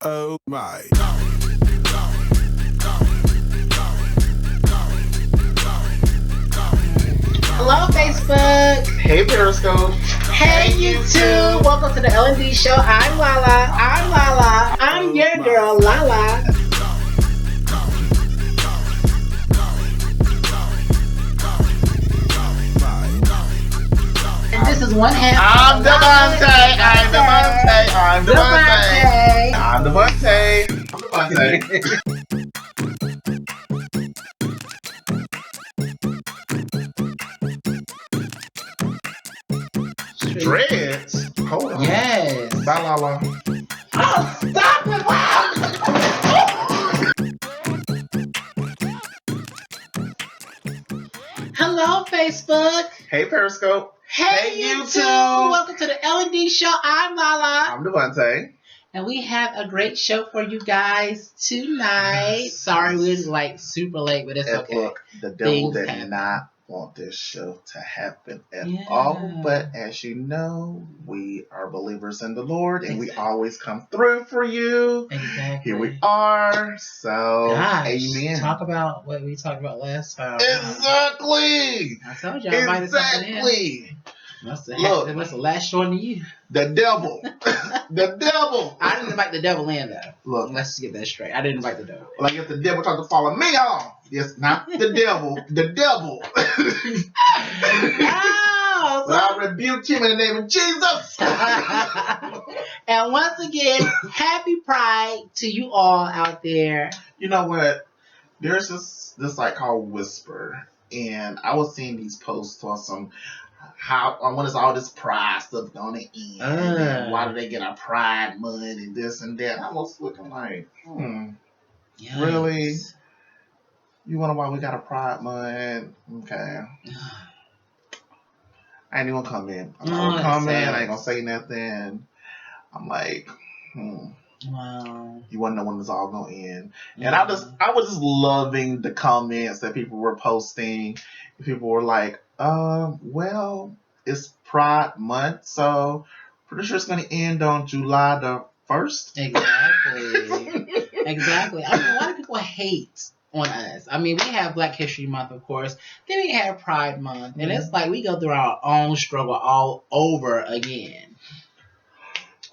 Oh my. Hello, Facebook. Hey, Periscope. Hey, YouTube. Welcome to the L&D show. I'm Lala. I'm Lala. I'm your girl, Lala. And this is one half. I'm Devontae. I'm Devontae. I'm Devontae. I'm Devontae. Dreads? Hold on. Yes. Bye, Lala. Oh, stop it. Wow. Hello, Facebook. Hey, Periscope. Hey, Hey, YouTube. YouTube. Welcome to the L&D show. I'm Lala. I'm Devontae. And we have a great show for you guys tonight. Yes. Sorry we're like super late, but it's And okay. look, the devil Things did happen. not want this show to happen at Yeah. all. But as you know, we are believers in the Lord, and we Exactly. always come through for you. Exactly. Here we are. So, Gosh, amen. talk about what we talked about last time. Exactly. I told you I invited something in. Exactly. It must have lashed short to you. The devil. The devil. I didn't invite the devil in though. Look, Let's just get that straight. I didn't invite the devil. like if the devil tried to follow me on, yes, not the devil, the devil. Oh, But I rebuke him in the name of Jesus. And once again, happy Pride to you all out there. You know what? There's this like called Whisper, and I was seeing these posts on some when is all this pride stuff going to end? And then why do they get our Pride month and this and that? I was looking like, Yes. really? You wonder why we got a Pride month? Okay. I ain't even gonna comment. I'm not gonna comment. I ain't gonna say nothing. I'm like, Wow. You wanna know when it's all gonna end? And I was just loving the comments that people were posting. People were like, well, it's Pride Month, so pretty sure it's gonna end on July the 1st. Exactly. Exactly. I mean, a lot of people hate on us. I mean, we have Black History Month, of course. Then we have Pride Month. And it's like we go through our own struggle all over again.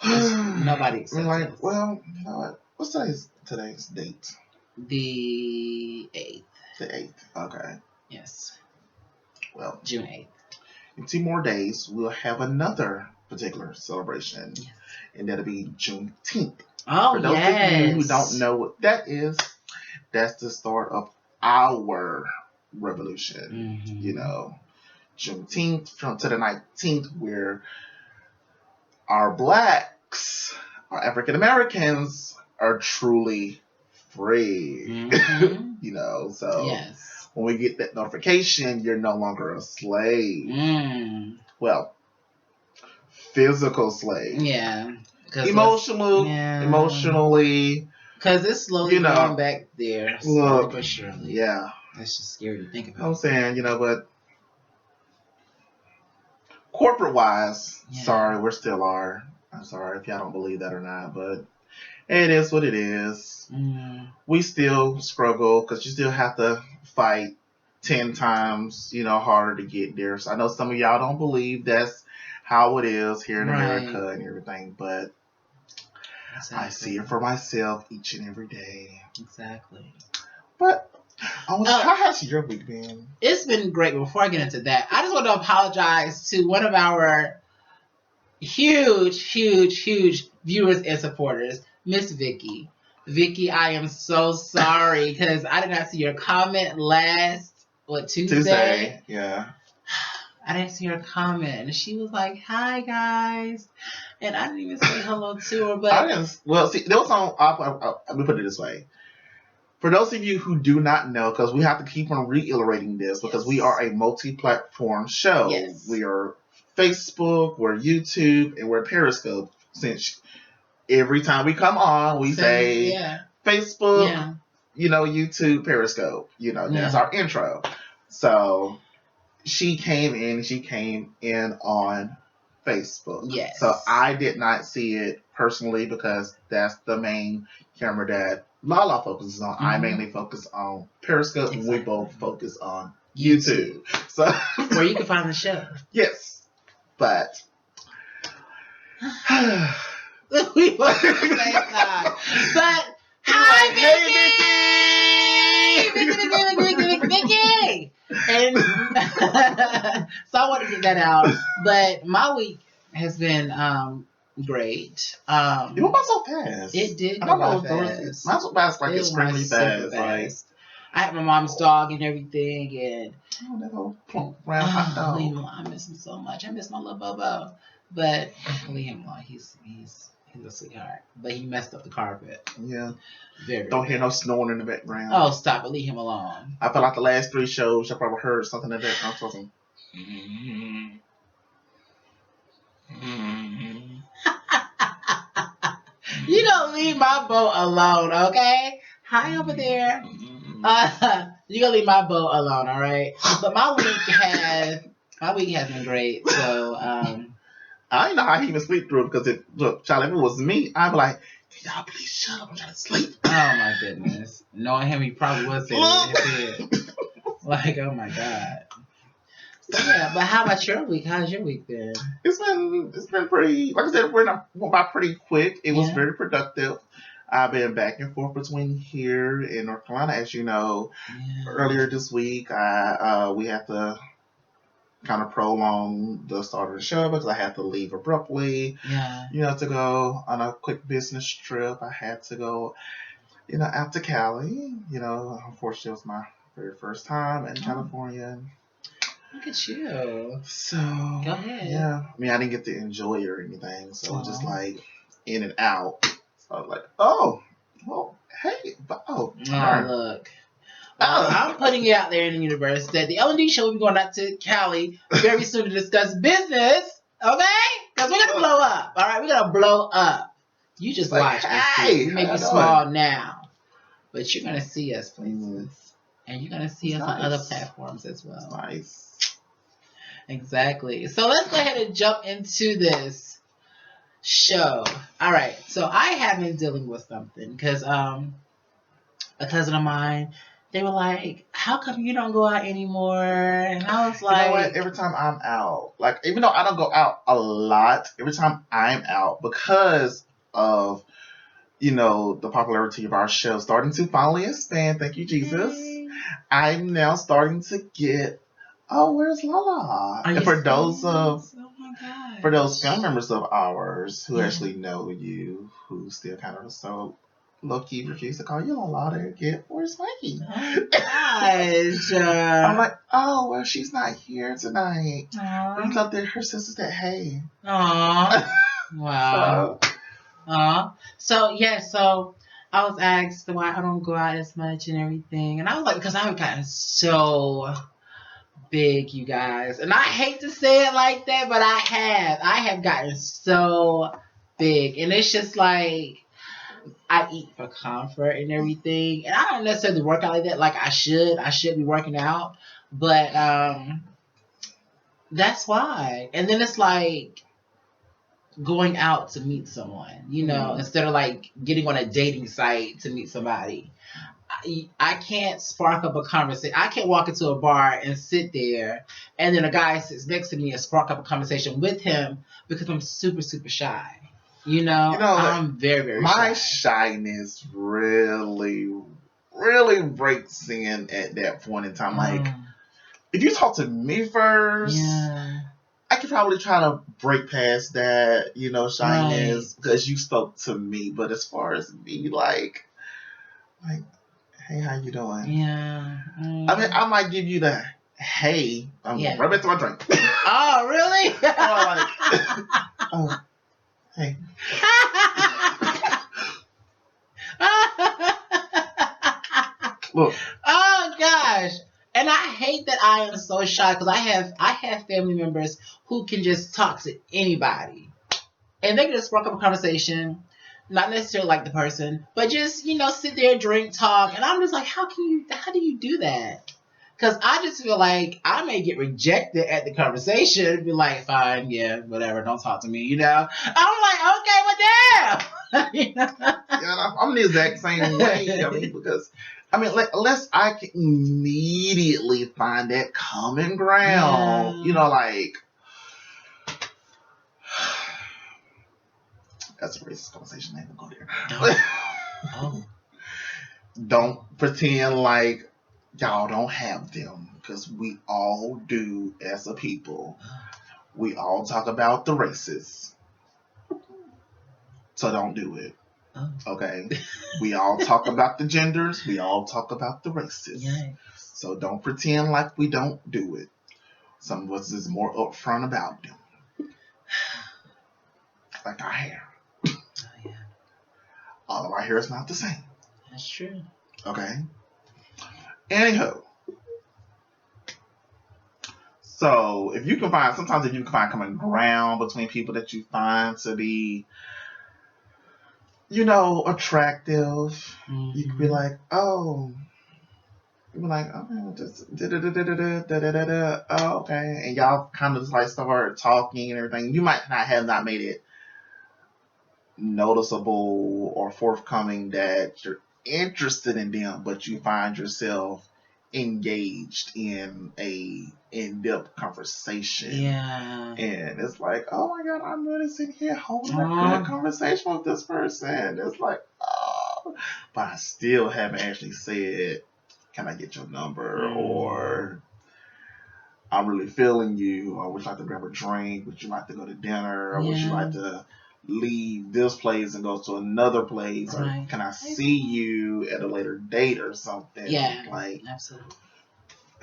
Nobody accepts like, us. well, you know what? What's today's date? The 8th. The 8th. Okay. Yes. Well, June 8th. in 2 more days, we'll have another particular celebration. Yes. And that'll be Juneteenth. Oh, For those yes. of you who don't know what that is, that's the start of our revolution. Mhm. You know, Juneteenth from to the 19th, where our blacks, our African Americans, are truly free. Mhm. You know, so Yes. when we get that notification, you're no longer a slave. Mm. Well, physical slave. Yeah. Emotionally. Because it's slowly going back there. Slowly but surely. Yeah. That's just scary to think about. I'm saying, but corporate wise, sorry, we still are. I'm sorry if y'all don't believe that or not, but it is what it is. We still struggle because you still have to fight 10 times, harder to get there. So I know some of y'all don't believe that's how it is here in America and everything, but I see it for myself each and every day. Exactly. But how has your week been? It's been great. Before I get into that, I just want to apologize to one of our huge viewers and supporters, Miss Vicky. Vicky, I am so sorry because I did not see your comment last Tuesday. Yeah. I didn't see her comment, and she was like, "Hi guys," and I didn't even say hello to her. But I didn't. Well, see, there was some. Let me put it this way: for those of you who do not know, because we have to keep on reiterating this, because we are a multi-platform show. Yes. We are Facebook, we're YouTube, and we're Periscope. Since every time we come on, we say Facebook, YouTube, Periscope. That's our intro. So she came in on Facebook. Yes. So I did not see it personally because that's the main camera that Lala focuses on. I mainly focus on Periscope, and we both focus on YouTube. So where you can find the show. Yes, but we both at the same time. But hi, Vicky! And so I want to get that out. But my week has been great. It went by so fast. It did go by fast. Not so fast, like extremely fast. Like, I had my mom's dog and everything, and that whole plump round hot dog. I miss him so much. I miss my little Bobo, but leave him alone. He's a sweetheart, but he messed up the carpet. Yeah, very. Don't hear no snoring in the background. Oh, stop it! Leave him alone. I feel like the last 3 shows, I probably heard something in the background talking. You don't leave my boat alone, okay? Hi over there. You gonna leave my boat alone, all right? But my week has been great. So I didn't know how he even sleep through it because look, Charlie, if it was me, I'd be like, can y'all please shut up? I'm trying to sleep. Oh my goodness. Knowing him, he probably was saying it in his head. Like, oh my God. So yeah, but how about your week? How's your week been? It's been pretty, like I said, it went by pretty quick. It was very productive. I've been back and forth between here and North Carolina, as you know. Yeah. Earlier this week, we had to kind of prolong the start of the show because I had to leave abruptly. Yeah. To go on a quick business trip. I had to go, out to Cali. Unfortunately, it was my very first time in California. Look at you. So go ahead. Yeah. I mean, I didn't get to enjoy it or anything, so I'm just like in and out. So I was like, oh, well, hey, look. I'm putting it out there in the universe that the L&D show will be going out to Cali very soon to discuss business, okay? Because we're going to blow up, all right? We're going to blow up. You just watch us. We may be small now, but you're going to see us places. And you're going to see us on other platforms as well. Nice. Exactly. So let's go ahead and jump into this show. All right. So I have been dealing with something because a cousin of mine, they were like, how come you don't go out anymore? And I was like, you know what? Every time I'm out, like, even though I don't go out a lot, every time I'm out, because of, the popularity of our show starting to finally expand, thank you, Jesus, I'm now starting to get, where's Lala? And for those family members of ours who actually know you, who still kind of so low-key refuse to call you Lala, to get, where's Mikey? Oh, gosh. I'm like, well, she's not here tonight. We thought that her sister said, hey. Aww. Wow. So I was asked why I don't go out as much and everything. And I was like, because I've gotten so big, you guys. And I hate to say it like that, but I have gotten so big. And it's just like, I eat for comfort and everything. And I don't necessarily work out like that like I should. I should be working out. But that's why. And then it's like going out to meet someone, instead of like getting on a dating site to meet somebody. I can't spark up a conversation. I can't walk into a bar and sit there and then a guy sits next to me and spark up a conversation with him because I'm super, super shy. I'm very, very shy. My shyness really, really breaks in at that point in time. Like, if you talk to me first, I could probably try to break past that, shyness because you spoke to me. But as far as me, like, hey, how you doing? Yeah. I mean, I might give you the hey. I'm right back to my drink. Oh, really? Hey. Look. Oh gosh. And I hate that I am so shy because I have family members who can just talk to anybody. And they can just spark up a conversation, not necessarily like the person, but just, sit there, drink, talk. And I'm just like, how do you do that? Because I just feel like I may get rejected at the conversation. Be like, fine, yeah, whatever. Don't talk to me. You know. I'm like, okay, well, damn. Yeah, I'm the exact same way. I mean, because unless I can immediately find that common ground, Yeah. you know, like that's a racist conversation. I ain't gonna go there. Oh. Don't pretend like y'all don't have them, because we all do as a people. We all talk about the races. So don't do it. Okay? We all talk about the genders. We all talk about the races. Yikes. So don't pretend like we don't do it. Some of us is more upfront about them. Like our hair. Oh, yeah. All of our hair is not the same. That's true. Okay? Anywho. So if you can find common ground between people that you find to be, you know, attractive, you could be like, oh, just oh, okay, and y'all kind of just like start talking and everything. You might not made it noticeable or forthcoming that you're interested in them, but you find yourself engaged in a in-depth conversation. Yeah. And it's like, oh my God, I'm really sitting here holding a good conversation with this person. It's like, oh, but I still haven't actually said, can I get your number? Or I'm really feeling you, or would you like to grab a drink? Would you like to go to dinner? Or would you like to leave this place and go to another place? Or can I see you at a later date or something? Yeah, like, absolutely.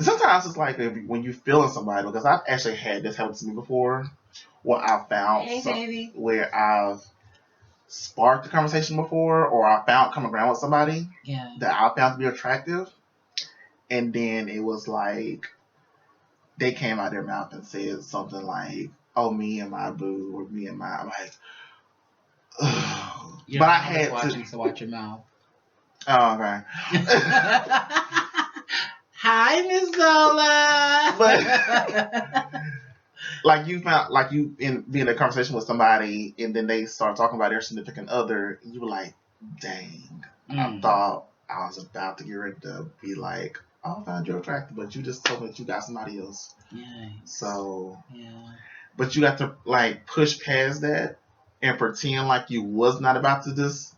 Sometimes it's like when you feeling somebody, because I've actually had this happen to me before, where I found where I've sparked a conversation before, or I found common ground with somebody that I found to be attractive, and then it was like they came out their mouth and said something like, "Oh, me and my boo," or "me and my," I'm like, ugh. But I had to watch your mouth. Oh, okay. Hi, Miss Zola. But like you in being in a conversation with somebody, and then they start talking about their significant other, and you were like, "Dang, I thought I was about to get ready to be like, oh, I found you attractive, but you just told me that you got somebody else." Yeah. So but you got to like push past that and pretend like you was not about to just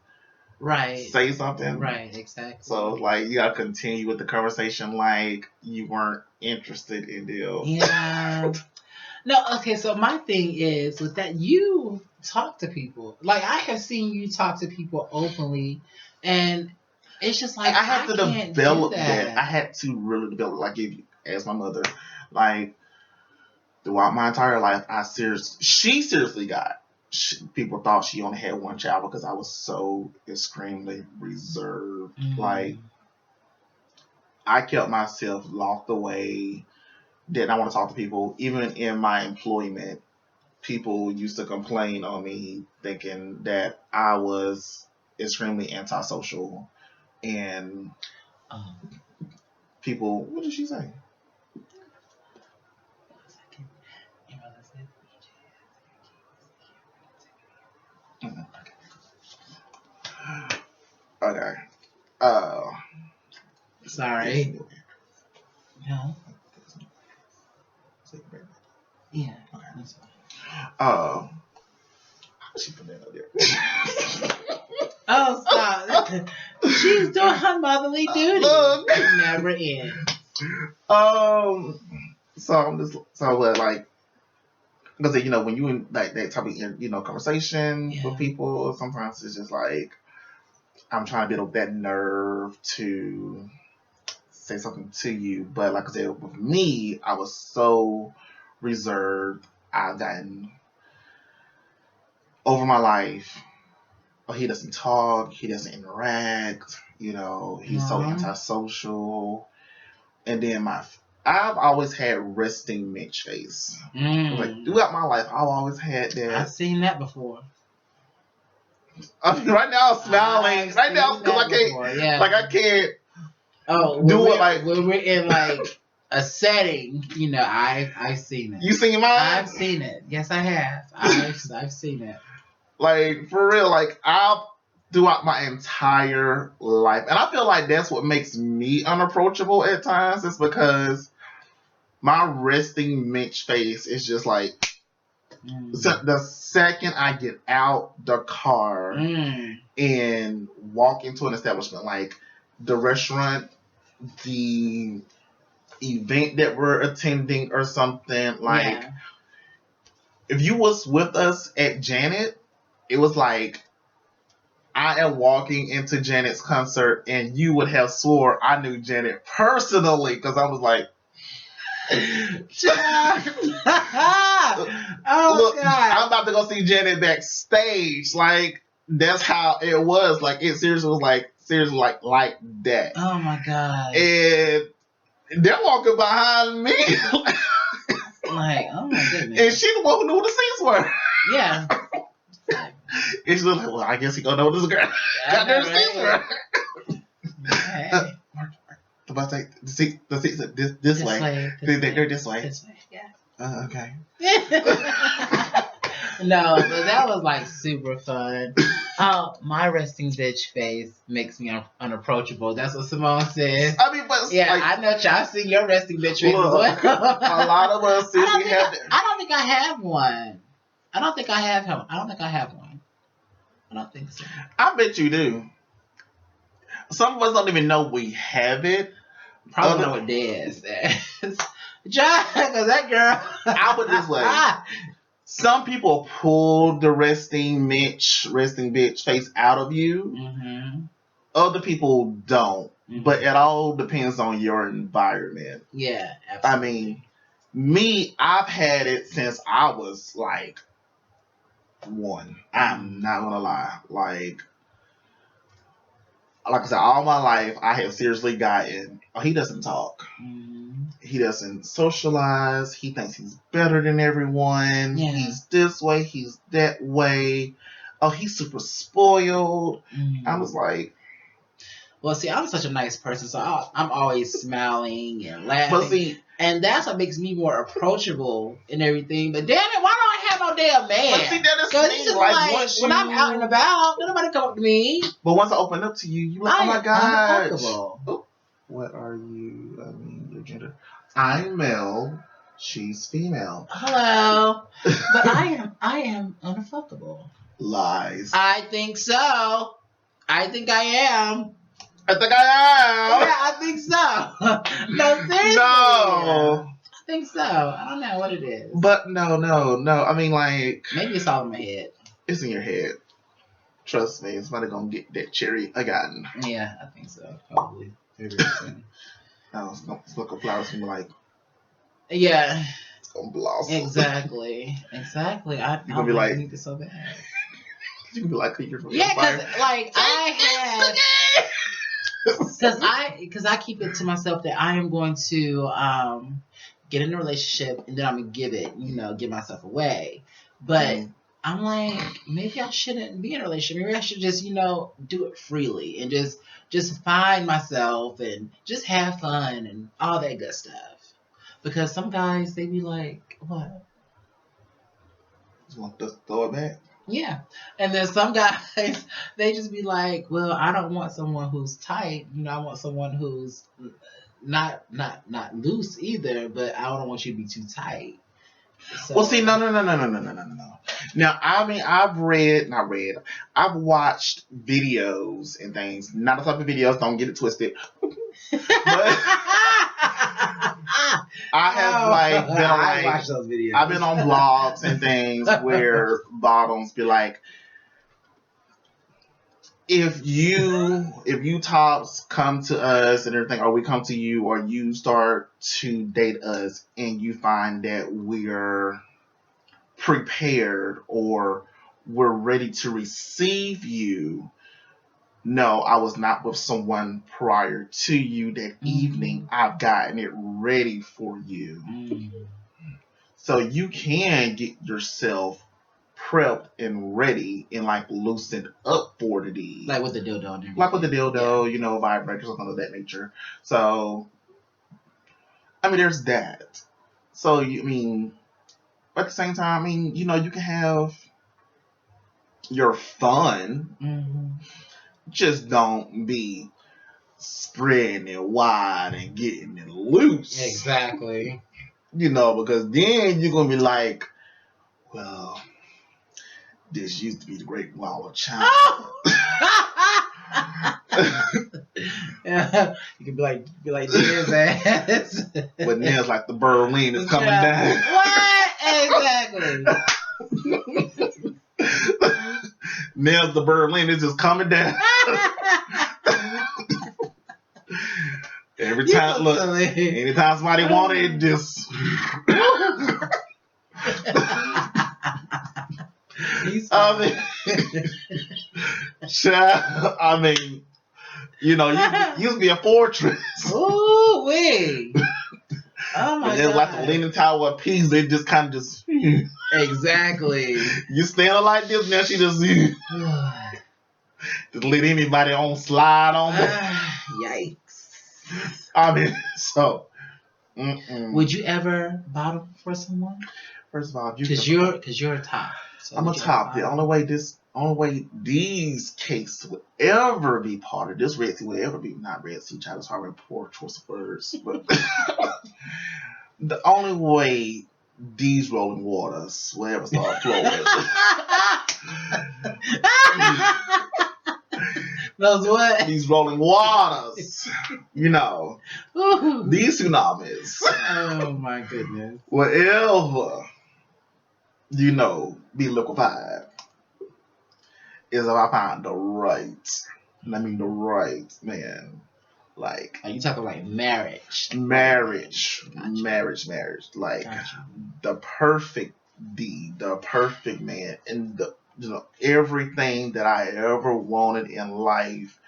say something. Right, exactly. So like you gotta continue with the conversation like you weren't interested in them. Yeah. No, okay, so my thing is with that, you talk to people. Like I have seen you talk to people openly, and it's just like I had to develop that. I had to really develop, like, if you ask my mother, like throughout my entire life, she seriously got. People thought she only had one child because I was so extremely reserved. Like, I kept myself locked away. Didn't I want to talk to people? Even in my employment, people used to complain on me thinking that I was extremely antisocial. And people, what did she say? Okay. Sorry. No. Yeah. Okay. How did she put that up there? Oh, stop. She's doing her motherly duty. Look. It never ends. Like, because, you know, when you in like that type of, you know, conversation with people, sometimes it's just like, I'm trying to build up that nerve to say something to you. But like I said, with me, I was so reserved. I've gotten over my life. Oh, he doesn't talk. He doesn't interact. You know, he's so antisocial. And then I've always had resting bitch face. Like throughout my life, I've always had that. I've seen that before. I mean, right now I'm smiling. Right now, because I can't. Before, like I can't. Oh, do it like when we're in like a setting, you know, I've seen it. You seen mine? I've seen it. Yes, I have. I've seen it. Like, for real, like, I've throughout my entire life, and I feel like that's what makes me unapproachable at times, is because my resting Mitch face is just like, so the second I get out the car and walk into an establishment, like the restaurant, the event that we're attending or something, like, if you was with us at Janet, it was like I am walking into Janet's concert and you would have swore I knew Janet personally, because I was like, oh, look, God. I'm about to go see Janet backstage. Like, that's how it was. Like, it seriously was like that. Oh my God. And they're walking behind me. Like, oh my goodness. And she the one who knew what the seats were. Yeah. And she's like, well, I guess he gonna know this girl. Got their seats were. Hey. About to take the seats this way. They're this way. This way, yeah. Okay. No, but that was like super fun. My resting bitch face makes me unapproachable. That's what Simone says. I mean, but yeah, like, I know y'all seen your resting bitch face as well. A lot of us, I don't think I have one. I don't think I have one. I don't think so. I bet you do. Some of us don't even know we have it. Probably know what Dad says. John, because that girl. I'll put it this way. Some people pull the resting bitch face out of you. Mm-hmm. Other people don't. Mm-hmm. But it all depends on your environment. Yeah, absolutely. I mean, me, I've had it since I was like 1. I'm not gonna lie. Like I said, all my life I have seriously gotten, oh, he doesn't talk. Mm-hmm. He doesn't socialize. He thinks he's better than everyone. Yeah. He's this way. He's that way. Oh, he's super spoiled. Mm-hmm. I was like, well, see, I'm such a nice person, so I'm always smiling and laughing. But see, and that's what makes me more approachable and everything. But damn it, why don't I have no damn man? But see, that is like when I'm out and about, nobody come up to me. But once I open up to you, you like, oh my gosh. Oh, what are you? I mean, your gender. I'm male. She's female. Hello. But I am unfuckable. Lies. I think so. I think I am. I think I am. Yeah, I think so. No, seriously. No. I think so. I don't know what it is. But no. I mean, like, maybe it's all in my head. It's in your head. Trust me, it's not gonna get that cherry again. Yeah, I think so. Probably. Maybe. No, it's gonna flowers and be like. Yeah. It's gonna blossom. Exactly. You're gonna be like. I need this so bad. You can be like, you're from yeah, because like I have. Because I keep it to myself that I am going to get in a relationship and then I'm gonna give myself away. But I'm like, maybe I shouldn't be in a relationship. Maybe I should just do it freely and just find myself and just have fun and all that good stuff. Because some guys, they be like, what? Just want to throw it back. Yeah. And then some guys, they just be like, well, I don't want someone who's tight. I want someone who's not loose either, but I don't want you to be too tight. So, well, see, no. Now, I mean, I've watched videos and things. Not the type of videos, don't get it twisted. But I have watch those videos. I've been on blogs and things where bottoms be like, if you tops come to us and everything, or we come to you, or you start to date us and you find that we're prepared or we're ready to receive you, no, I was not with someone prior to you that evening. I've gotten it ready for you. So you can get yourself prepped and ready and like loosened up for the deed. Like with the dildo. Like with the dildo, vibrators, something of that nature. So I mean, there's that. So but at the same time, you can have your fun. Mm-hmm. Just don't be spreading it wide and getting it loose. Exactly. Because then you're gonna be like, well, this used to be the Great Wall of China. Yeah, you can be like Diaz ass. But now it's like the Berlin is coming down. What? Exactly. Now the Berlin is just coming down. Every time, look, anytime somebody wanted it, just. You used to be a fortress. Ooh, wait. Oh my God. Like the Leaning Tower of Pisa, it just kind of just. Exactly. You standing like this, now she just. Just let anybody on slide on there. Yikes. So. Would you ever bottom for someone? First of all, because you're a top. So I'm a top. The only way these cases would ever be part of this Red Sea would ever be not Red Sea. China's hard poor choice of words, but the only way these rolling waters will ever start flowing. Those what? These rolling waters. These tsunamis. Oh my goodness. Whatever, be liquefied is if I find the right man. Like, are you talking like marriage? Gotcha. Marriage. Like, Gotcha. the perfect man, and the everything that I ever wanted in life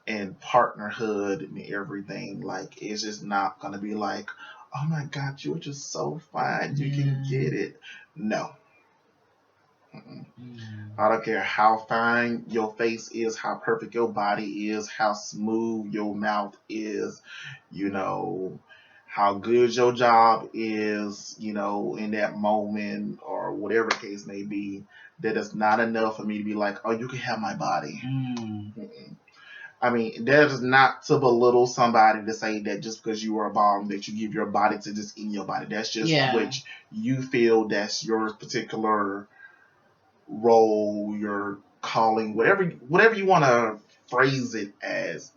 and partnerhood and everything. Like, it's just not gonna be like, oh my God, you're just so fine, you can get it. No. I don't care how fine your face is, how perfect your body is, how smooth your mouth is, how good your job is, in that moment, or whatever the case may be. That is not enough for me to be like, oh, you can have my body. That is not to belittle somebody to say that just because you are a bomb that you give your body to just eat your body. That's just which you feel that's your particular role, your calling, whatever you want to phrase it as.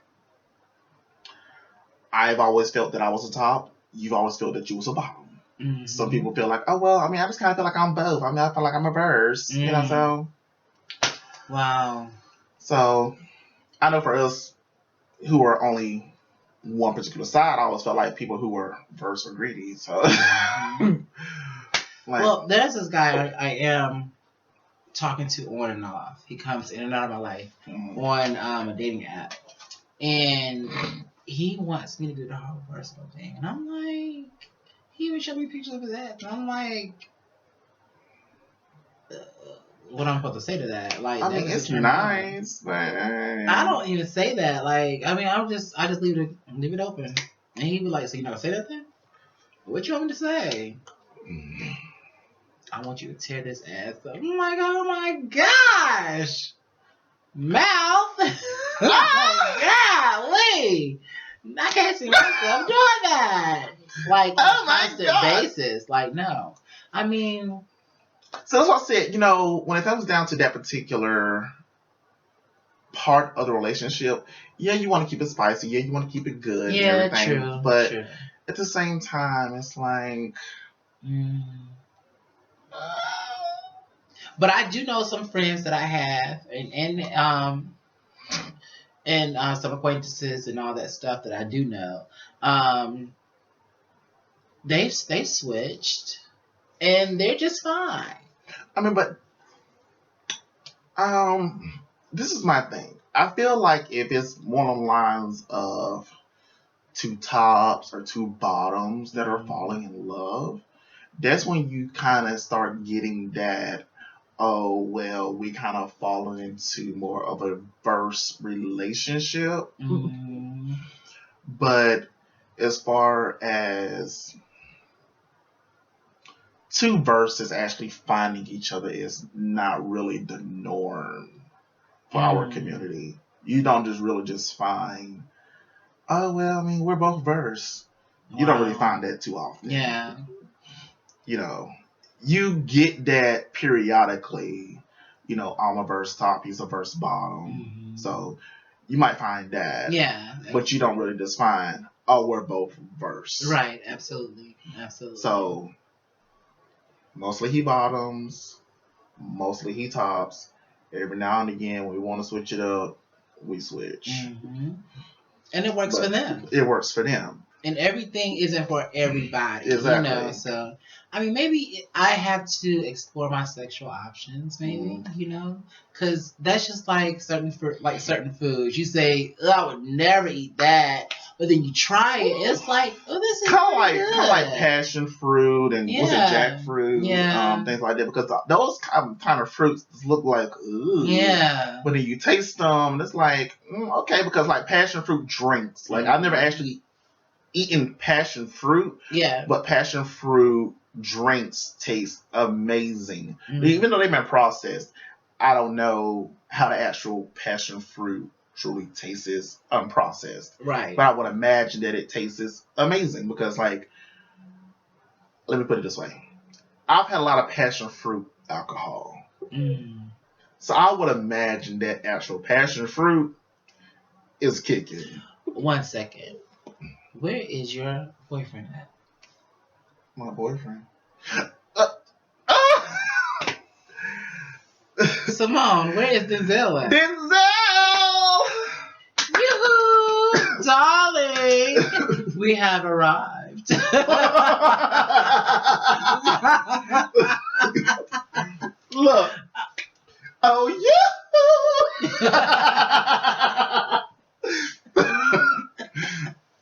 I've always felt that I was a top. You've always felt that you was a bottom. Mm-hmm. Some people feel like, oh well, I just kind of feel like I'm both. I feel like I'm a verse. So. Wow. So, I know for us who are only one particular side, I always felt like people who were verse were greedy. So. Well, there's this guy I am talking to on and off. He comes in and out of my life on a dating app, and he wants me to do the whole personal thing, and I'm like, he even showed me pictures of his ass, and I'm like, what I'm supposed to say to that? Like, it's nice, but I don't even say that. Like, I just leave it open, and he be like, so you're not gonna say that then? What you want me to say? I want you to tear this ass up. I'm like, oh my gosh. Mouth? Golly. I can't see myself doing that. Like, on a constant basis. Like, no. So that's what I said, when it comes down to that particular part of the relationship, you want to keep it spicy. You want to keep it good and everything. True. But at the same time, it's like... But I do know some friends that I have, and some acquaintances and all that stuff that I do know. They switched, and they're just fine. But this is my thing. I feel like if it's one of the lines of two tops or two bottoms that are falling in love, that's when you kind of start getting that, oh, well, we kind of fallen into more of a verse relationship. But as far as two verses actually finding each other is not really the norm for our community. You don't just really just find, oh, well, I mean, we're both verse. You don't really find that too often. Yeah. You know, you get that periodically. You know, I'm a verse top, he's a verse bottom. So you might find that. Yeah. But you don't really just find, oh, we're both verse. Right. Absolutely. Absolutely. So mostly he bottoms, mostly he tops. Every now and again, when we want to switch it up, we switch. And it works for them. It works for them. And everything isn't for everybody. Exactly. You know, so I mean, maybe I have to explore my sexual options. Maybe you know, because that's just like certain foods. You say, oh, I would never eat that, but then you try it. It's like, oh, this is kind of like passion fruit and was it jackfruit, things like that. Because those kind of fruits look like, ooh. Yeah. But then you taste them, and it's like, okay, because like passion fruit drinks. Like I've never actually eaten passion fruit. Yeah. But passion fruit drinks taste amazing. Even though they've been processed, I don't know how the actual passion fruit truly tastes unprocessed. Right. But I would imagine that it tastes amazing because, like, let me put it this way. I've had a lot of passion fruit alcohol. So I would imagine that actual passion fruit is kicking. 1 second. Where is your boyfriend at? My boyfriend. Simone, where is Denzel at? Denzel! Yoo-hoo! Darling! We have arrived. Look. Oh, yeah!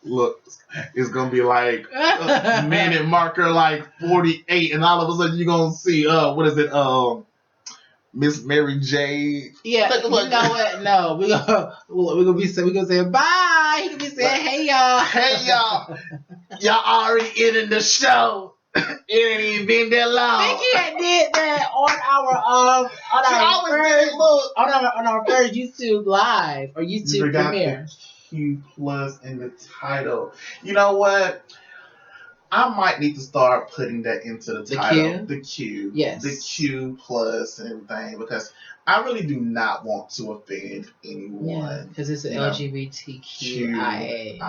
Look, it's gonna be like minute marker like 48, and all of a sudden you're gonna see what is it? Miss Mary J. Yeah, you know what? No, we're gonna say bye. He gonna be saying, "Hey y'all, hey y'all, y'all already ending the show. It ain't even been that long." Vicky had did that on our first YouTube live or YouTube premiere. Q plus in the title. You know what? I might need to start putting that into the title. The Q. Yes. The Q plus and everything, because I really do not want to offend anyone. Yeah, because it's an LGBTQIA.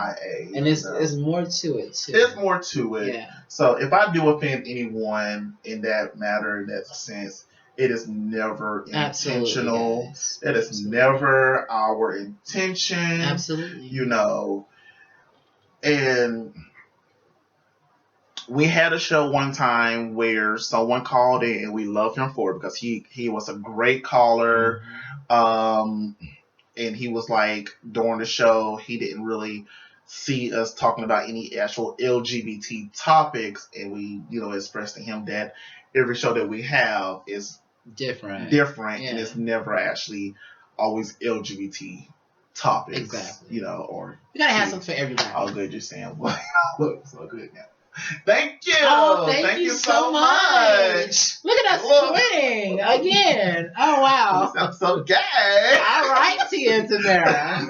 And it's more to it, too. There's more to it. Yeah. So if I do offend anyone in that matter, in that sense, it is never intentional. Yes. It is never our intention. Absolutely. You know, and we had a show one time where someone called in, and we love him for it because he was a great caller. And he was like, during the show, he didn't really see us talking about any actual LGBT topics, and we, expressed to him that every show that we have is different, and it's never actually always LGBT topics. Exactly. Or you gotta have something for everybody. Oh, good, you're saying, boy, look so good now. Thank you. Oh, thank you so much. Look at us winning again. Oh wow. You sound so gay. All right, Tia and Tamara.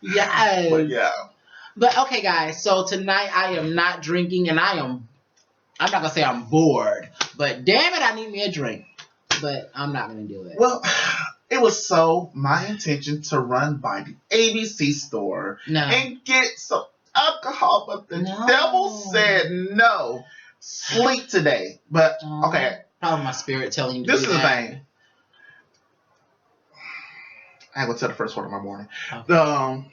Yes. But yeah. But okay, guys. So tonight I am not drinking, and I'm not gonna say I'm bored, but damn it, I need me a drink. But I'm not gonna do it. Well, it was my intention to run by the ABC store and get some alcohol, but the devil said no. Sleep today. But okay. Probably my spirit telling you to this do is that. The thing. I ain't gonna tell the first part of my morning. Okay. I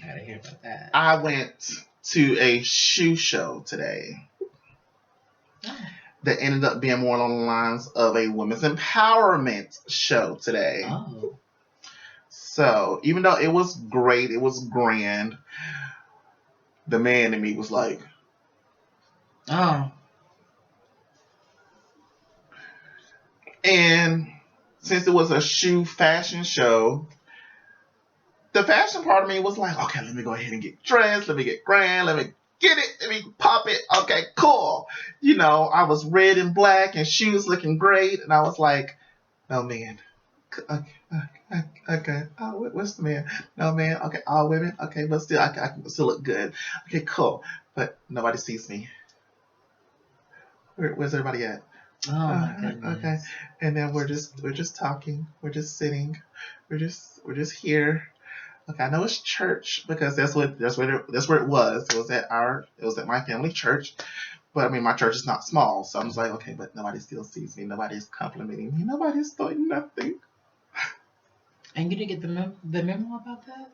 gotta hear about that. I went to a shoe show today. That ended up being more along the lines of a women's empowerment show today. Oh. So even though it was great, it was grand, the man in me was like, oh. And since it was a shoe fashion show, the fashion part of me was like, okay, let me go ahead and get dressed. Let me get grand. Let me get it. Let me pop it. Okay, cool. You know, I was red and black and shoes looking great. And I was like, no, man. Okay. Oh, what's the man? No, man. Okay, all women. Okay, but still, I can still look good. Okay, cool. But nobody sees me. Where's everybody at? Oh my goodness. Okay, and then we're just talking. We're just sitting. We're just here. Okay, I know it's church because that's where it was. It was at my family church. But I mean, my church is not small, so I'm just like, okay, but nobody still sees me. Nobody's complimenting me. Nobody's doing nothing. And you didn't get the memo about that?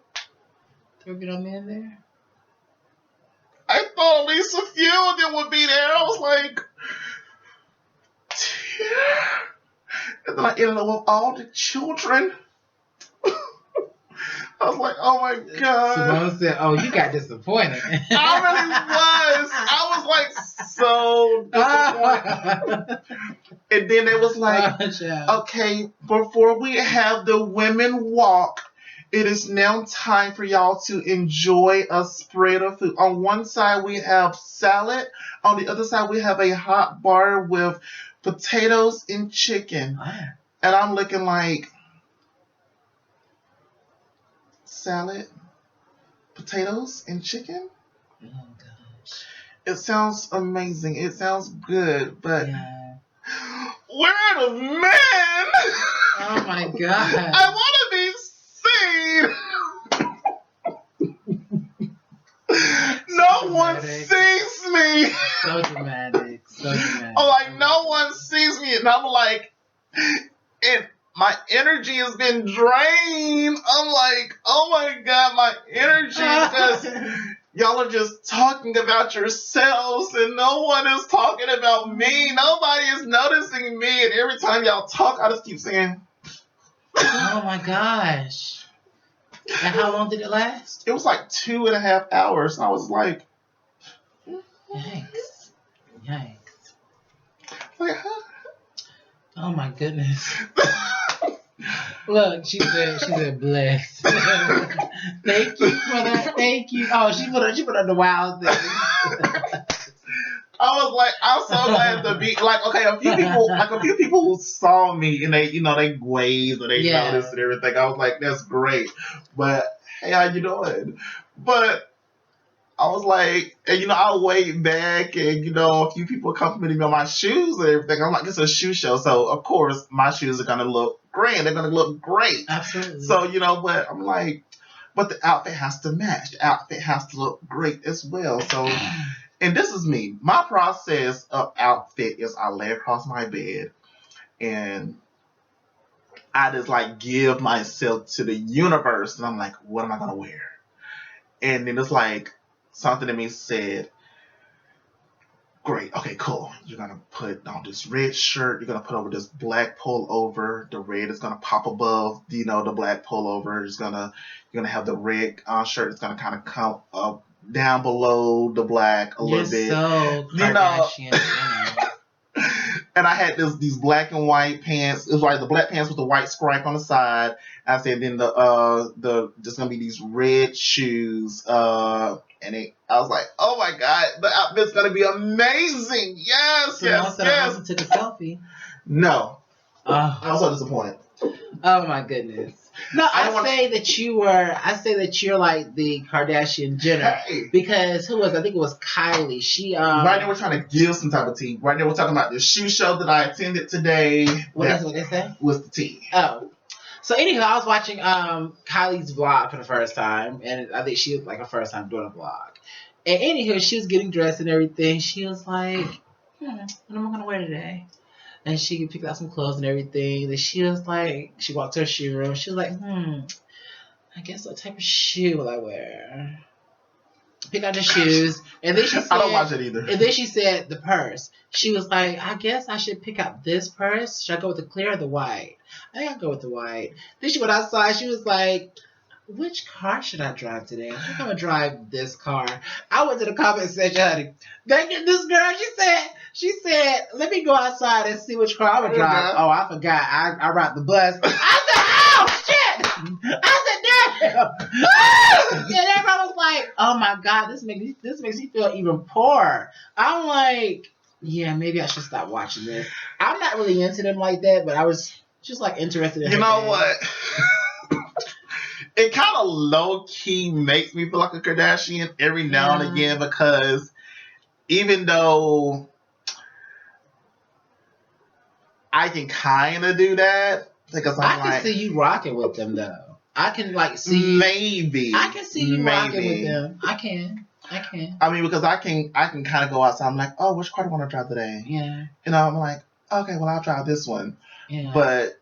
There would be no men there? I thought at least a few of them would be there. I was like, and then I ended up with all the children. I was like, oh my God. Simone said, oh, you got disappointed. I really was. I was like so disappointed. And then it was like, okay, before we have the women walk, it is now time for y'all to enjoy a spread of food. On one side, we have salad. On the other side, we have a hot bar with potatoes and chicken. And I'm looking like, salad, potatoes, and chicken? Oh, gosh. It sounds amazing. It sounds good, but where are the men? Oh, my God. I want to be seen. No one sees me. So dramatic. I'm like, no one sees me. And I'm like, and my energy has been drained. I'm like, oh my God, my energy because y'all are just talking about yourselves and no one is talking about me. Nobody is noticing me. And every time y'all talk, I just keep saying, oh my gosh. And how long did it last? It was like 2.5 hours. And I was like, Yikes. Like, huh? Oh my goodness. Look, she said blessed. Thank you for that. Thank you. Oh, she put on the wild thing. I was like, I'm so glad to be like, okay, a few people saw me and they, they waved or they noticed and everything. I was like, that's great. But hey, how you doing? But I was like, and I waved back and a few people complimented me on my shoes and everything. I'm like, it's a shoe show, so of course my shoes are gonna look grand. They're gonna look great. Absolutely. So but I'm like, but the outfit has to match. The outfit has to look great as well. So, and this is me. My process of outfit is I lay across my bed and I just like give myself to the universe and I'm like, what am I gonna wear? And then it's like something in me said, great, okay, cool. You're gonna put on this red shirt, you're gonna put over this black pullover. The red is gonna pop above, the black pullover. You're gonna have the red shirt that's gonna kind of come up down below the black a little bit. So Kardashian. And I had these black and white pants. It was like the black pants with the white stripe on the side. I said then there's gonna be these red shoes. I was like, oh my God, the outfit's gonna be amazing. Yes, so yes. I took a selfie. No. I was so disappointed. Oh my goodness. No, I say that you're like the Kardashian Jenner. Hey. Because who was I think it was Kylie. She right now we're trying to give some type of tea. Right now we're talking about the shoe show that I attended today. What they say? Was the tea. Oh. So anyhow, I was watching Kylie's vlog for the first time, and I think she was like her first time doing a vlog. And anywho, she was getting dressed and everything. She was like, what am I gonna wear today? And she picked out some clothes and everything. Then she was like, she walked to her shoe room. She was like, I guess what type of shoe will I wear? Pick out the shoes. And then she said, I don't watch it either. And then she said the purse. She was like, I guess I should pick out this purse. Should I go with the clear or the white? I think I'll go with the white. Then she went outside. She was like, which car should I drive today? I think I'm going to drive this car. I went to the comment section, honey. This girl, she said, let me go outside and see which car I'm going to drive. Oh, I forgot. I ride the bus. I said, oh, shit. I said, And everyone was like, "Oh my god, this makes me feel even poorer." I'm like, "Yeah, maybe I should stop watching this." I'm not really into them like that, but I was just like interested in. You know what? It kind of low key makes me feel like a Kardashian every now and again, because even though I can kind of do that, because I can see you rocking with them though. I can like see maybe. I can see you rocking with them. I can. I mean, because I can kind of go outside. I'm like, oh, which car do I want to drive today? Yeah. You know, I'm like, okay, well, I'll drive this one. Yeah. But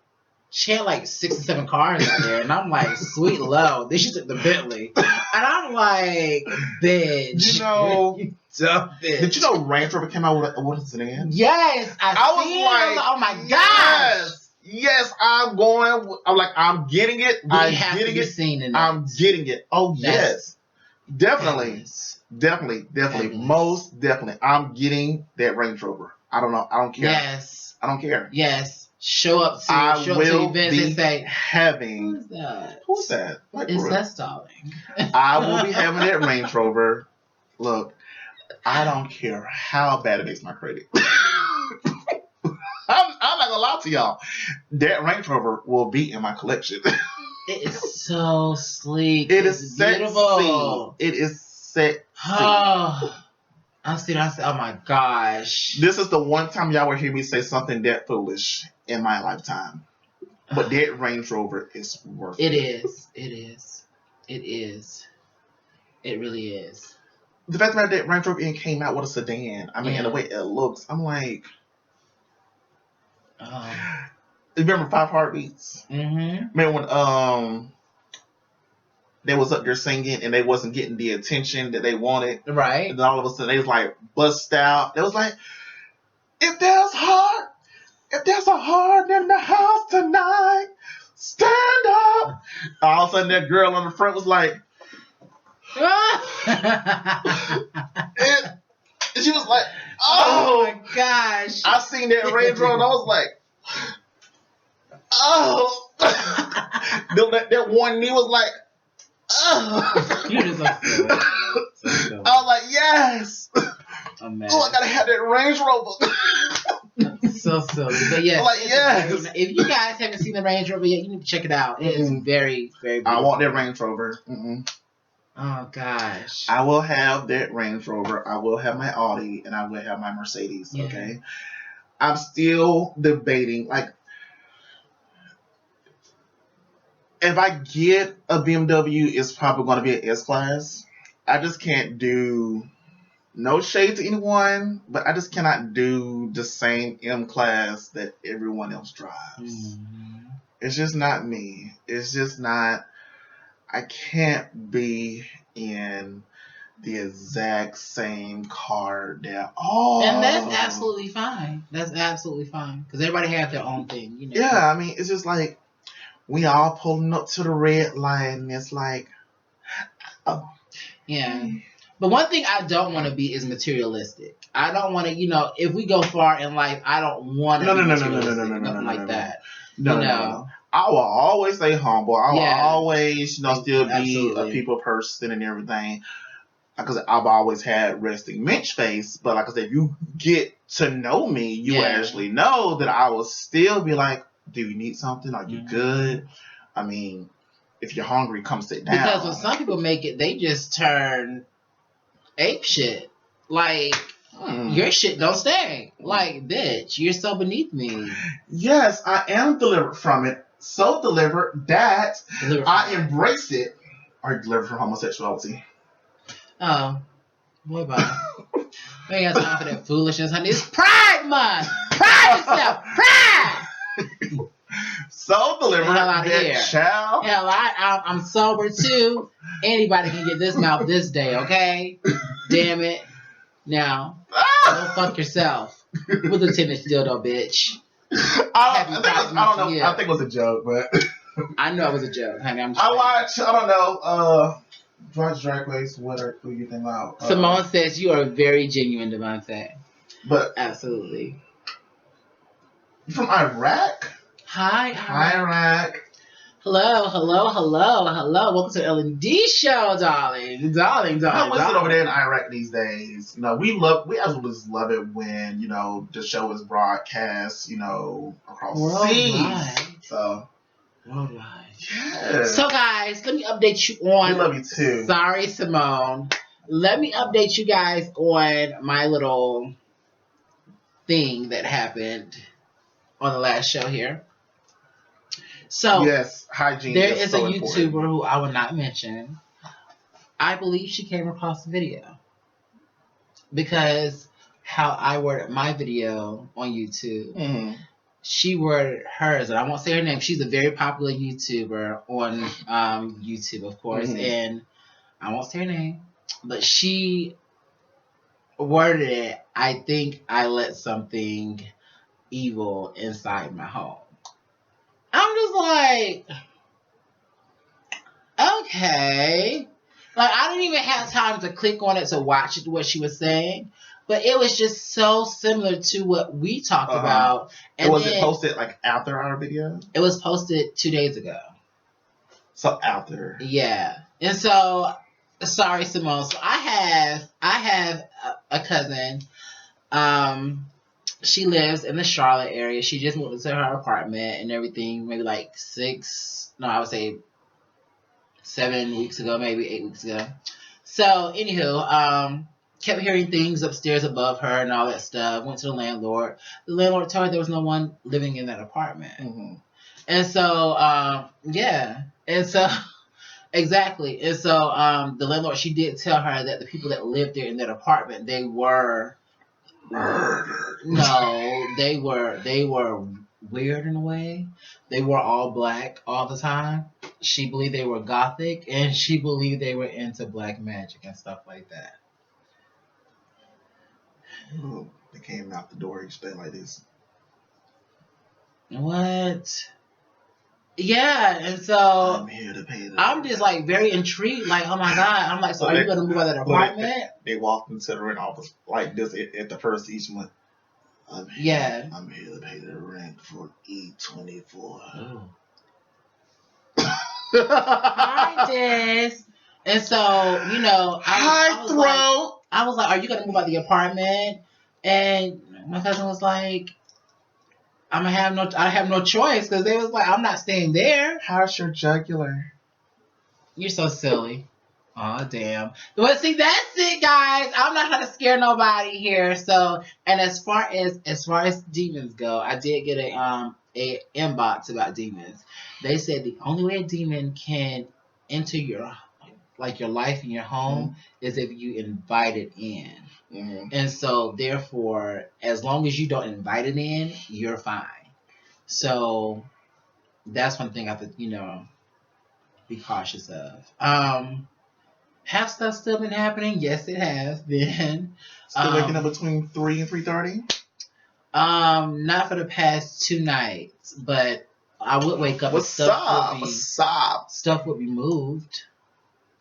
she had like 6 or 7 cars out there, and I'm like, sweet low. Then she took the Bentley, and I'm like, bitch. You know, you dumb bitch. Did you know Range Rover came out with what is it in? Yes, I was like, oh my gosh. Yes, I'm getting it. I'm getting it. I'm getting it. Oh yes, definitely. Most definitely. I'm getting that Range Rover. I don't know. I don't care. Yes. I don't care. Yes. Show up to events and say, having. Who's that? Who's that? Like, is that stalling? I will be having that Range Rover. Look, I don't care how bad it makes my credit. I'm not gonna lie to y'all. That Range Rover will be in my collection. It is so sleek. It is beautiful. It is sexy. Oh, I see. Oh my gosh. This is the one time y'all will hear me say something that foolish in my lifetime. But that Range Rover is worth it. It is. It really is. The fact that Range Rover came out with a sedan. I mean, and the way it looks, I'm like. Remember 5 Heartbeats? Mm-hmm. Remember when they was up there singing and they wasn't getting the attention that they wanted, right? And then all of a sudden they was like bust out. They was like, if there's a heart in the house tonight, stand up. All of a sudden that girl on the front was like, and she was like, oh my gosh. I seen that Range Rover and I was like, oh. that one knee was like, oh. You just like, I was like, yes. Oh, man. Oh, I gotta have that Range Rover. So silly. But yes, like, yes. If you guys haven't seen the Range Rover yet, you need to check it out. It is very, very beautiful. I want that Range Rover. Oh gosh. I will have that Range Rover. I will have my Audi, and I will have my Mercedes. Yeah. Okay. I'm still debating. Like, if I get a BMW, it's probably going to be an S-Class. I just can't do. No shade to anyone, but I just cannot do the same M-Class that everyone else drives. It's just not me. It's just not. I can't be in the exact same car that and that's absolutely fine. That's absolutely fine because everybody has their own thing, you know. Yeah, I mean, it's just like we all pulling up to the red light, and it's like, yeah. But one thing I don't want to be is materialistic. I don't want to, you know, if we go far in life, I don't want to be materialistic, nothing like that. No. I will always stay humble. I will always, still be a people person and everything. Because I've always had resting mensch face. But like I said, if you get to know me, you actually know that I will still be like, do you need something? Are you good? I mean, if you're hungry, come sit down. Because when some people make it, they just turn ape shit. Like, your shit don't stink. Like, bitch, you're so beneath me. Yes, I am delivered from it. So delivered that I embrace it. Are you delivered from homosexuality? Oh, boy, bye. We ain't got time for that foolishness, honey. It's Pride Month. Pride yourself. Pride. So delivered that child. Hell, I'm sober too. Anybody can get this mouth this day, okay? Damn it. Now, go fuck yourself with a tennis dildo, bitch. I think it was a joke, but I know it was a joke, honey. I don't know. Drag Race. What do you think about? Simone says you are very genuine, Devontae. But absolutely. You from Iraq? Hi, Iraq. Hello, hello, hello, hello. Welcome to the L&D show, darling. How was it over there in Iraq these days? We always love it when the show is broadcast across worldwide. seas. So worldwide. Yeah. So guys, let me update you on. We love you too. Sorry, Simone. Let me update you guys on my little thing that happened on the last show here. So yes, hygiene. There is so a YouTuber important. who I will not mention. I believe she came across the video because how I worded my video on YouTube. Mm-hmm. She worded hers, and I won't say her name. She's a very popular YouTuber on YouTube, of course, and I won't say her name, but she worded it, I think I let something evil inside my home. I'm just like, okay. Like, I didn't even have time to click on it to watch it, what she was saying. But it was just so similar to what we talked about. And was it posted like after our video? It was posted 2 days ago. So after. Yeah. And so, sorry, Simone. So I have a cousin. She lives in the Charlotte area. She just moved into her apartment and everything, maybe like 7 weeks ago, maybe 8 weeks ago. So, anywho, kept hearing things upstairs above her and all that stuff. Went to the landlord. The landlord told her there was no one living in that apartment. Mm-hmm. And so, yeah. And so, exactly. And so, the landlord, she did tell her that the people that lived there in that apartment, they were murdered. No, they were weird in a way. They were all black all the time. She believed they were gothic, and she believed they were into black magic and stuff like that. Ooh, they came out the door each day like this. What? Yeah, and so I'm here to pay. I'm just like very intrigued. Like, oh my god! I'm like, so are you gonna move out of that apartment? They walked into the rent office like this at the first each month. I'm here to pay the rent for E24. Hi, Des. And so, I was like, are you gonna move out the apartment? And my cousin was like, I have no choice, because they was like, I'm not staying there. How's your jugular? You're so silly. Oh damn. But see, that's it, guys. I'm not trying to scare nobody here. So, and as far as demons go, I did get a inbox about demons. They said the only way a demon can enter your life and your home is if you invite it in. Mm-hmm. And so, therefore, as long as you don't invite it in, you're fine. So, that's one thing I have to, be cautious of. Have stuff still been happening? Yes, it has been. Still waking up between 3 and 3:30? Not for the past 2 nights, but I would wake up and stuff would be moved.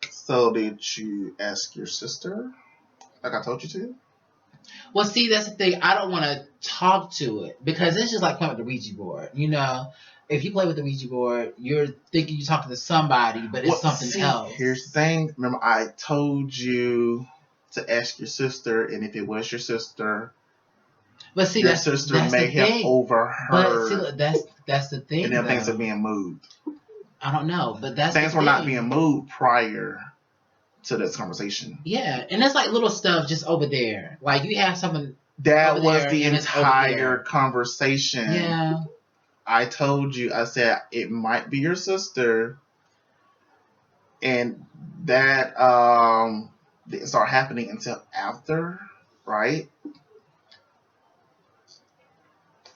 So did you ask your sister, like I told you to? Well, see, that's the thing. I don't want to talk to it because it's just like playing with the Ouija board. If you play with the Ouija board, you're thinking you're talking to somebody, but it's something else. Here's the thing. Remember, I told you to ask your sister, and if it was your sister, but see, your sister may have overheard. But see, that's the thing. And then things are being moved. I don't know, but that's things were not being moved prior to this conversation. Yeah, and it's like little stuff just over there. Like you have something. That was the entire conversation. Yeah. I told you, I said, it might be your sister. And that didn't start happening until after, right?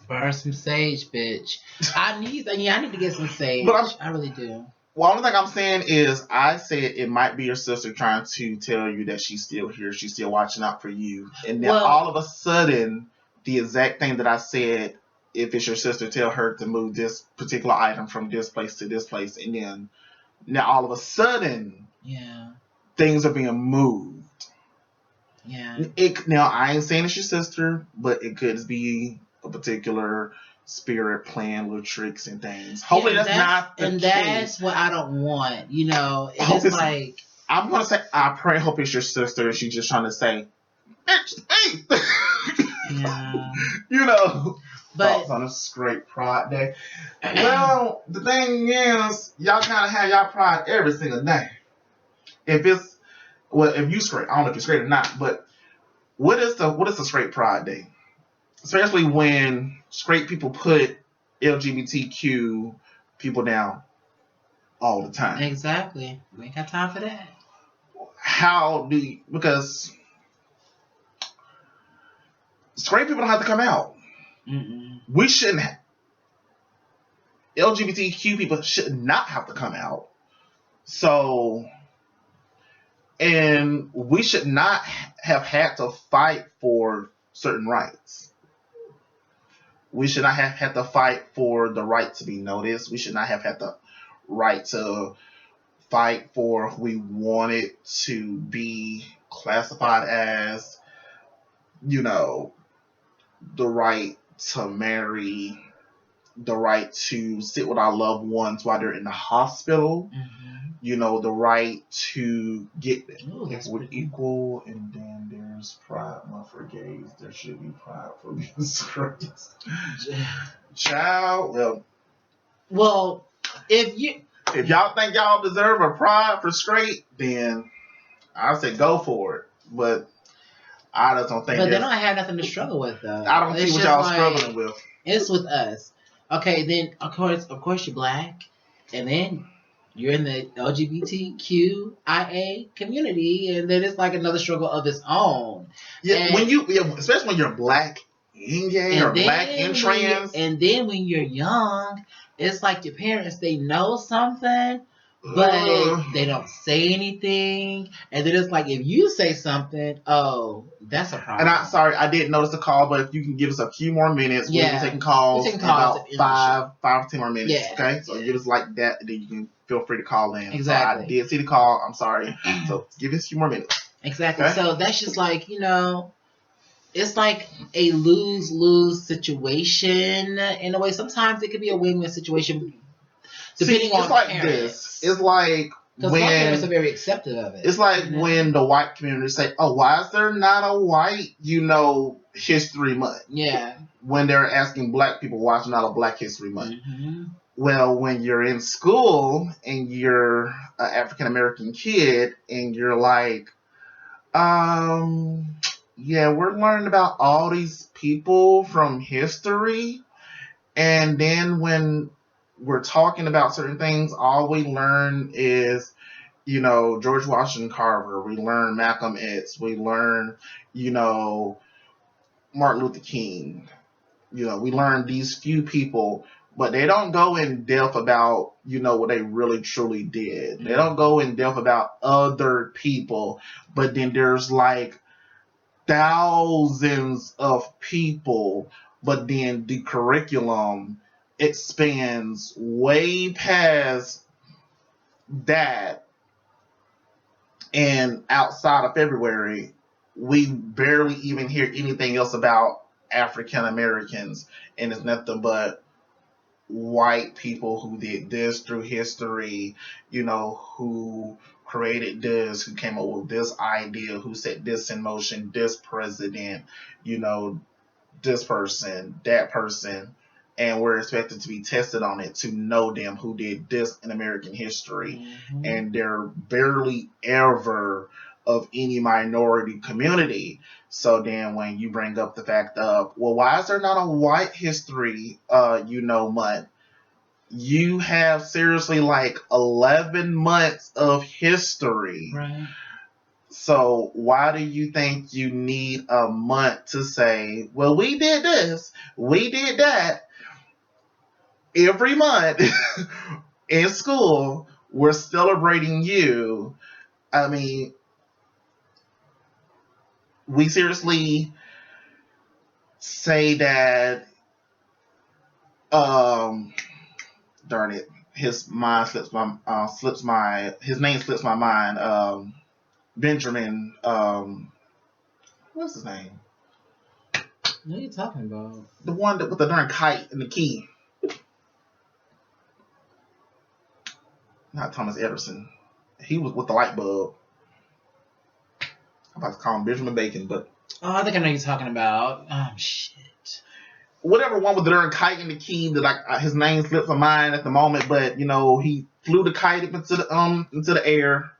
Burn some sage, bitch. I need to get some sage. But I really do. Well, the only thing I'm saying is I said it might be your sister trying to tell you that she's still here. She's still watching out for you. And then all of a sudden, the exact thing that I said, if it's your sister, tell her to move this particular item from this place to this place. And then now all of a sudden, things are being moved. Yeah. Now, I ain't saying it's your sister, but it could be a particular spirit playing little tricks and things. Hopefully that's not the case. And that's what I don't want. You know, it's like... I'm going to say, I pray, hope it's your sister and she's just trying to say, hey! Yeah. You know, but thoughts on a Scrape Pride Day. Well, the thing is, y'all kind of have y'all pride every single day. If you scrape, I don't know if you scrape or not, but what is the Scrape Pride Day? Especially when Scrape people put LGBTQ people down all the time. Exactly. We ain't got time for that. Because Scrape people don't have to come out. Mm-mm. We shouldn't LGBTQ people should not have to come out. So, and we should not have had to fight for certain rights. We should not have had to fight for the right to be noticed. We should not have had the right to fight for who we wanted to be classified as, you know, the right to marry, the right to sit with our loved ones while they're in the hospital, you know, the right to get with equal, and then there's Pride Month for gays. There should be Pride for gays. Child, well, if y'all think y'all deserve a Pride for straight, then I say go for it. But I just don't think. But they don't have nothing to struggle with, though. I don't see what y'all struggling with. It's with us. Okay, then of course you're black, and then you're in the LGBTQIA community, and then it's like another struggle of its own. Yeah, especially when you're black and gay or black and trans. And then when you're young, it's like your parents, they know something, but they don't say anything. And then it's like, if you say something, oh, that's a problem. And I didn't notice the call, but if you can give us a few more minutes, we'll be taking calls about 5 or 10 more minutes. Yeah. Okay? So give us like that, and then you can feel free to call in. Exactly. So I did see the call. I'm sorry. So give us a few more minutes. Exactly. Okay? So that's just like, you know, it's like a lose-lose situation in a way. Sometimes it could be a win-win situation. Depending on like parents. It's like when some parents are very accepting of it. It's like when the white community say, "Oh, why is there not a white, History Month?" Yeah. When they're asking black people why is not a Black History Month. Mm-hmm. Well, when you're in school and you're an African American kid and you're like, yeah, we're learning about all these people from history, and then when we're talking about certain things, all we learn is, George Washington Carver. We learn Malcolm X. We learn, Martin Luther King. We learn these few people, but they don't go in depth about, what they really truly did. They don't go in depth about other people, but then there's like thousands of people, but then the curriculum expands way past that, and outside of February we barely even hear anything else about African Americans, and it's nothing but white people who did this through history, who created this, who came up with this idea, who set this in motion, this president, this person, that person, and we're expected to be tested on it to know them who did this in American history. Mm-hmm. And they're barely ever of any minority community. So then when you bring up the fact of, well, why is there not a white history, month? You have seriously like 11 months of history. Right. So why do you think you need a month to say, well, we did this, we did that? Every month in school, we're celebrating you. I mean, we seriously say that, darn it, his name slips my mind. Benjamin, what's his name? What are you talking about? The one that with the darn kite and the key. Not Thomas Edison. He was with the light bulb. I'm about to call him Benjamin Bacon, but I think I know what you're talking about. Oh shit. Whatever one with the darn kite and the key, that his name slips my mind at the moment, but he flew the kite up into the air.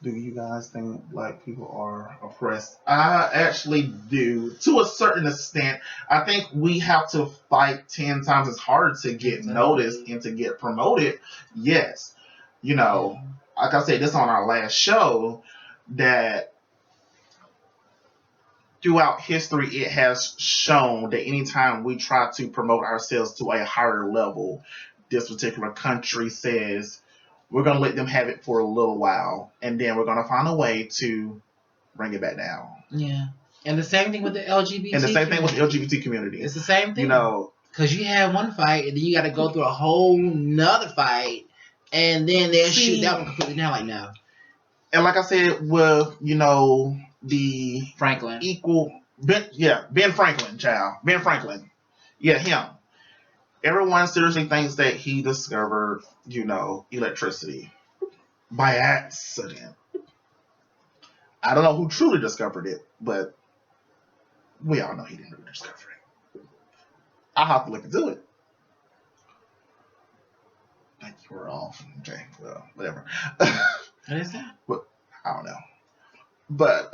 Do you guys think black people are oppressed? I actually do, to a certain extent. I think we have to fight 10 times as hard to get noticed and to get promoted. Yes. Like I said, this on our last show, that throughout history, it has shown that anytime we try to promote ourselves to a higher level, this particular country says, we're going to let them have it for a little while, and then we're going to find a way to bring it back down. Yeah. And the same thing with the LGBT And the same thing with the LGBT community. It's the same thing. Because you have one fight, and then you got to go through a whole nother fight, and then they'll shoot that one completely down like now. And like I said, with, the Franklin. Ben Franklin, child. Ben Franklin. Yeah, him. Everyone seriously thinks that he discovered, electricity by accident. I don't know who truly discovered it, but we all know he didn't really discover it. I'll have to look into it. Thank you, we're off. Okay, well, whatever. What is that? Well, I don't know. But,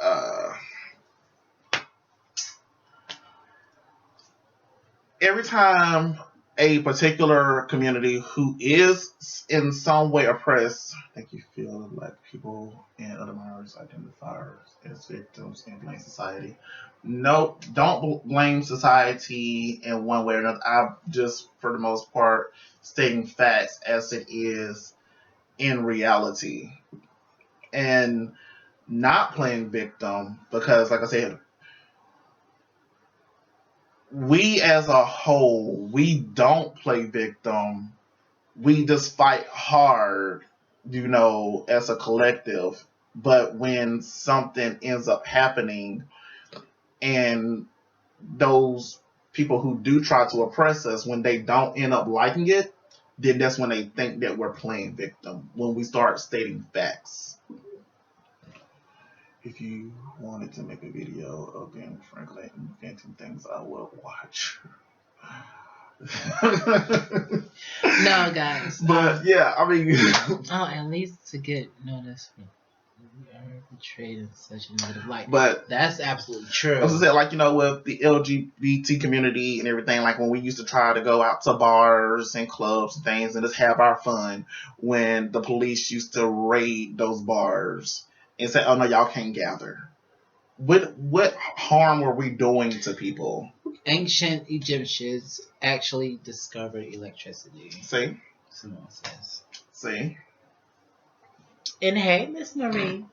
every time a particular community who is in some way oppressed, make you feel like people and other minorities identifiers as victims and blame society. No, don't blame society in one way or another. I'm just, for the most part, stating facts as it is in reality. And not playing victim, because, like I said, we as a whole, we don't play victim. We just fight hard, as a collective. But when something ends up happening and those people who do try to oppress us, when they don't end up liking it, then that's when they think that we're playing victim, when we start stating facts. If you wanted to make a video of Ben Franklin inventing things, I would watch. No, guys. But yeah, I mean. At least to get noticed, we are portrayed in such a negative light. But that's absolutely true. I was gonna say, with the LGBT community and everything, like when we used to try to go out to bars and clubs and things and just have our fun, when the police used to raid those bars and say, oh no, y'all can't gather. What harm were we doing to people? Ancient Egyptians actually discovered electricity. See? Someone says. See? And hey, Miss Marie.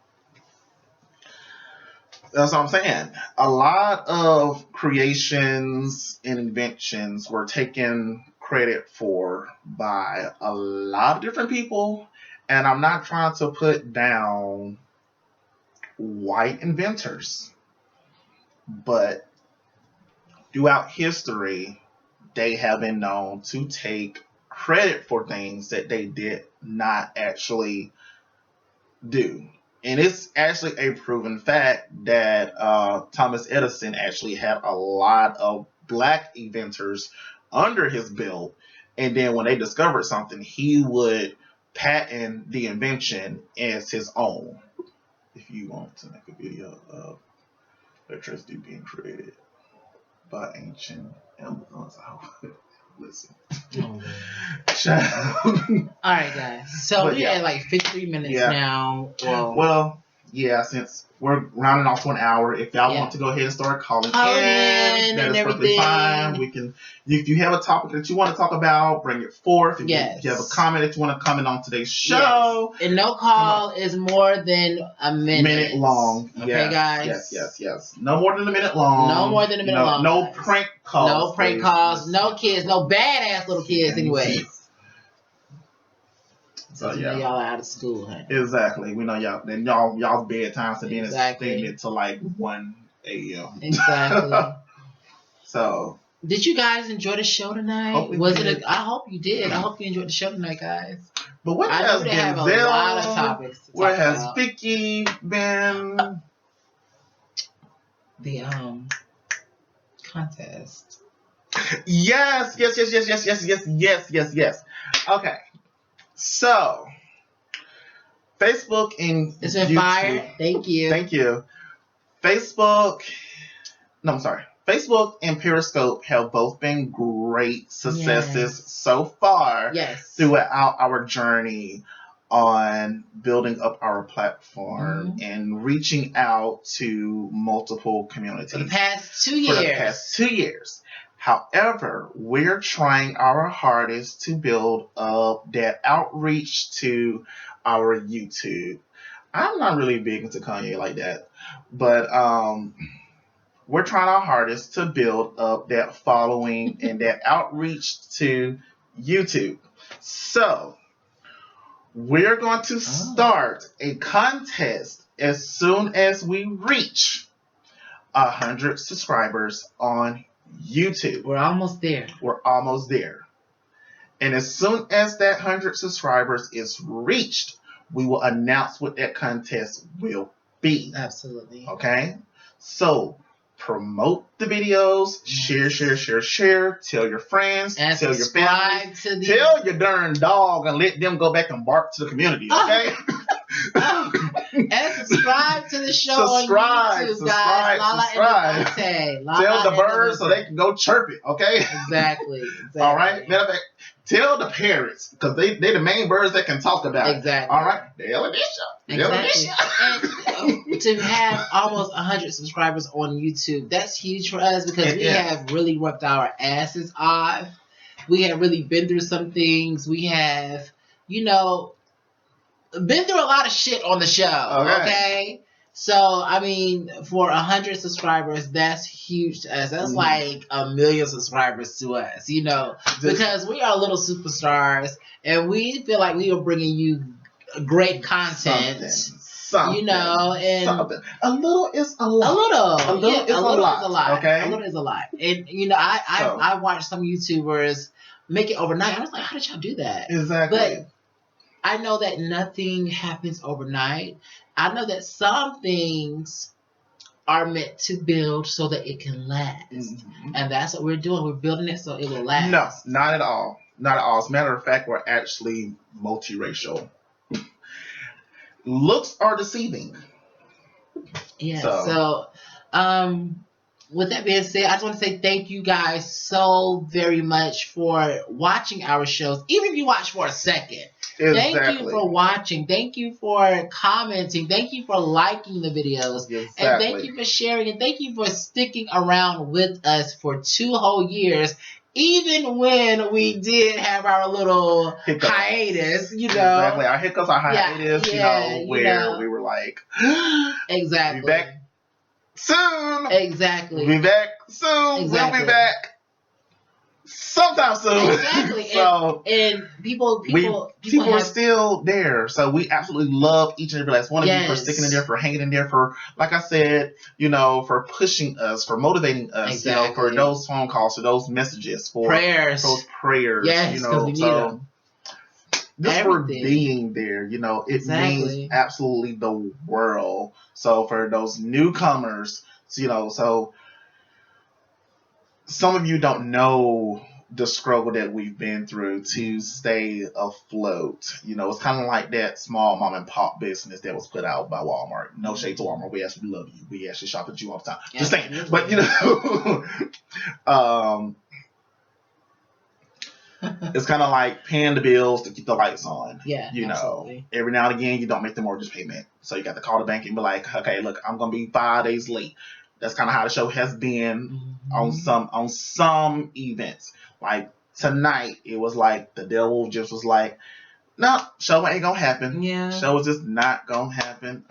That's what I'm saying. A lot of creations and inventions were taken credit for by a lot of different people. And I'm not trying to put down white inventors, but throughout history, they have been known to take credit for things that they did not actually do. And it's actually a proven fact that Thomas Edison actually had a lot of black inventors under his belt, and then when they discovered something, he would patent the invention as his own. If you want to make a video of electricity being created by ancient Amazons, listen. Oh, all right, guys. So we're at like 53 minutes now. Well, since we're rounding off to an hour, if y'all want to go ahead and start calling in, that is perfectly fine. We can. If you have a topic that you want to talk about, bring it forth. If you have a comment that you want to comment on today's show, and no call is more than a minute long. Okay, guys. Yes. No more than a minute long. No more than a minute long. No prank calls. No prank calls. No kids. No badass little kids. Anyway. So y'all are out of school, huh? Exactly. We know y'all. Then y'all's bedtime, so then it's extended to like 1 a.m. Exactly. So, did you guys enjoy the show tonight? I hope you did. I hope you enjoyed the show tonight, guys. But what has Denzel? A lot of topics to where talk has about. Vicky been? The contest. Yes. Okay. So, Facebook and it's been YouTube. fire. Thank you. Facebook and Periscope have both been great successes so far throughout our journey on building up our platform and reaching out to multiple communities. For the past 2 years. However, we're trying our hardest to build up that outreach to our YouTube. I'm not really big into Kanye like that, but we're trying our hardest to build up that following and that outreach to YouTube. So, we're going to start a contest as soon as we reach 100 subscribers on YouTube. We're almost there. And as soon as that 100 subscribers is reached, we will announce what that contest will be. Absolutely. Okay? So, promote the videos, share, tell your friends, and tell your family, tell your darn dog and let them go back and bark to the community, okay? And subscribe to the show on YouTube, guys. Lala. Tell the birds so they can go chirp it, okay? Exactly. All right? Matter of fact, tell the parrots, because they the main birds that can talk about it. Exactly. All right? They'll Exactly. And to have almost 100 subscribers on YouTube, that's huge for us because we have really worked our asses off. We have really been through some things. We have, been through a lot of shit on the show. Okay? So, I mean, for 100 subscribers, that's huge to us. That's like 1 million subscribers to us, because we are little superstars and we feel like we are bringing you great content. Something. A little is a lot. A little is a lot. Okay? A little is a lot. And, I watched some YouTubers make it overnight. I was like, how did y'all do that? Exactly. But I know that nothing happens overnight. I know that some things are meant to build so that it can last. And that's what we're doing. We're building it so it will last. No, not at all. Not at all. As a matter of fact, we're actually multiracial. Looks are deceiving. Yeah. So with that being said, I just want to say thank you guys so very much for watching our shows. Even if you watch for a second. Exactly. Thank you for watching. Thank you for commenting. Thank you for liking the videos. Exactly. And thank you for sharing. And thank you for sticking around with us for 2 whole years. Even when we did have our little hiatus, Exactly. Our hiccups, our hiatus, where we were like, exactly. Be back soon. Exactly. Be back soon. Exactly. We'll be back sometime soon. Exactly. And people are still there. So we absolutely love each and every last one of you for sticking in there, for hanging in there, for, like I said, for pushing us, for motivating us, for those phone calls, for those messages, for those prayers. Yes, because we need them. Just for being there, it means absolutely the world. So for those newcomers, so some of you don't know the struggle that we've been through to stay afloat. It's kind of like that small mom and pop business that was put out by Walmart. No shade to Walmart. We actually love you. We actually shop at you all the time. Just saying. But, it's kind of like paying the bills to keep the lights on. Yeah, absolutely. Every now and again, you don't make the mortgage payment. So you got to call the bank and be like, okay, look, I'm going to be 5 days late. That's kind of how the show has been on some events. Like tonight, it was like the devil just was like, no, show ain't gonna happen. Yeah. Show is just not gonna happen.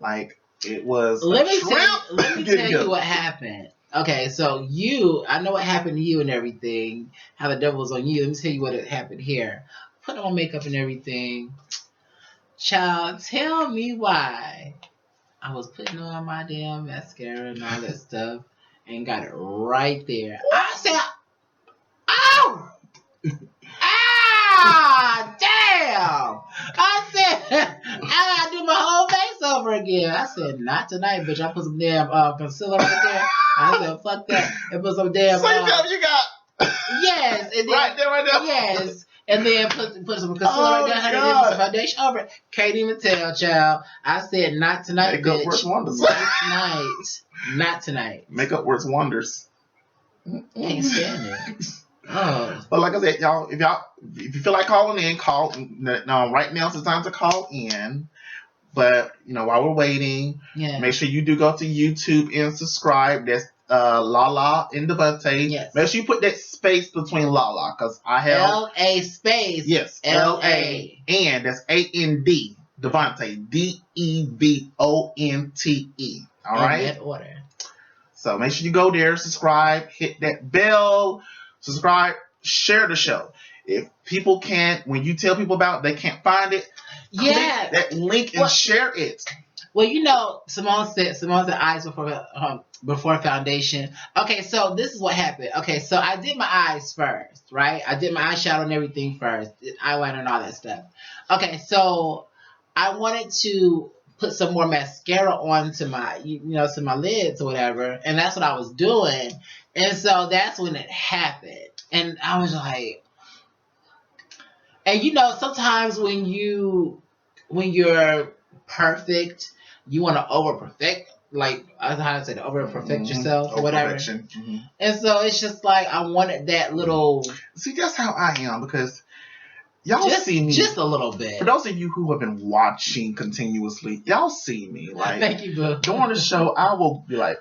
Like it was. Let me tell you what happened. Okay, so I know what happened to you and everything. How the devil was on you. Let me tell you what happened here. Put on makeup and everything. Child, tell me why. I was putting on my damn mascara and all that stuff. and got it right there. I said, "Oh, ah, damn!" I said, "I gotta do my whole face over again." I said, "Not tonight, bitch. I put some damn concealer right there." I said, "Fuck that," and put some damn. So you got. Yes, and then, right there. Yes, and then put some concealer right there, honey, then put some foundation over it. Can't even tell, child. I said, "Not tonight, Makeup bitch. works wonders. Not tonight. Not tonight." Makeup works wonders. Can't stand it. Oh. But like I said, y'all, if you feel like calling in, call. No, right now it's the time to call in. But while we're waiting, make sure you do go to YouTube and subscribe. That's Lala and Devontae. Yes. Make sure you put that space between Lala, because I have L-A space. Yes, L-A. And that's A-N-D. Devontae. D-E-V-O-N-T-E. All right? In that order. So make sure you go there, subscribe, hit that bell, subscribe, share the show. If people can't, when you tell people about it, they can't find it, click that link and share it. Well, Simone said eyes before foundation. Okay, so this is what happened. Okay, so I did my eyes first, right? I did my eyeshadow and everything first, eyeliner and all that stuff. Okay, so I wanted to put some more mascara onto my, to my lids or whatever, and that's what I was doing. And so that's when it happened, and I was like, and sometimes when you're perfect, you want to over perfect, like how to say, over perfect yourself or whatever. Mm-hmm. And so it's just like I wanted that little. See, that's how I am, because y'all see me just a little bit. For those of you who have been watching continuously, y'all see me like. Thank you, boo. During the show, I will be like,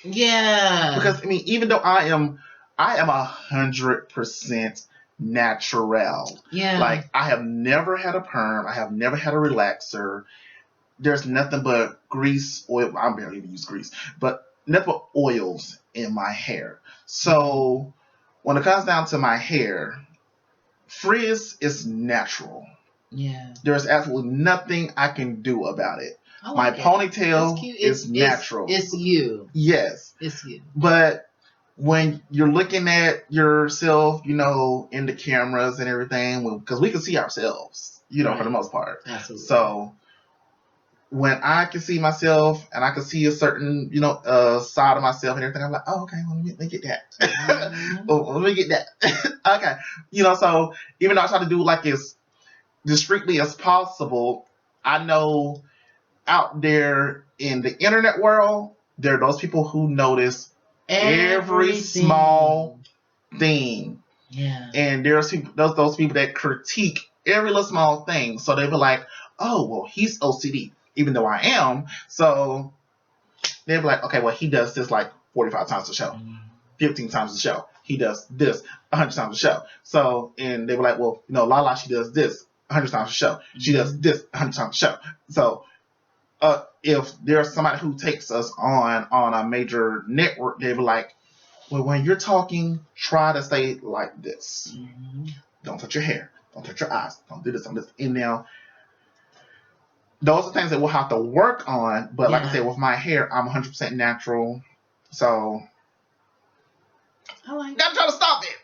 yeah, because even though I am 100% natural. Yeah. Like, I have never had a perm. I have never had a relaxer. There's nothing but grease, oil. I barely even use grease, but nothing but oils in my hair. So when it comes down to my hair, frizz is natural. Yeah. There's absolutely nothing I can do about it. My ponytail is natural. It's you. Yes. It's you. But when you're looking at yourself, in the cameras and everything, because we can see ourselves, right. For the most part. Absolutely. So when I can see myself and I can see a certain, side of myself and everything, I'm like, oh, okay, well, let me get that. Mm-hmm. Let me get that. Okay. So even though I try to do like as discreetly as possible, I know out there in the internet world, there are those people who notice every small thing. Yeah. And there's those people that critique every little small thing. So they be like, oh, well, he's OCD, even though I am. So they'll be like, okay, well, he does this like 45 times a show, 15 times a show. He does this 100 times a show. So, and they were like, well, Lala, she does this 100 times a show. She does this 100 times a show. So, if there's somebody who takes us on a major network, they be like, well, when you're talking, try to stay like this. Mm-hmm. Don't touch your hair. Don't touch your eyes. Don't do this. Don't do this. And now, those are things that we'll have to work on. But like I said, with my hair, I'm 100% natural. So, I like gotta try to stop it.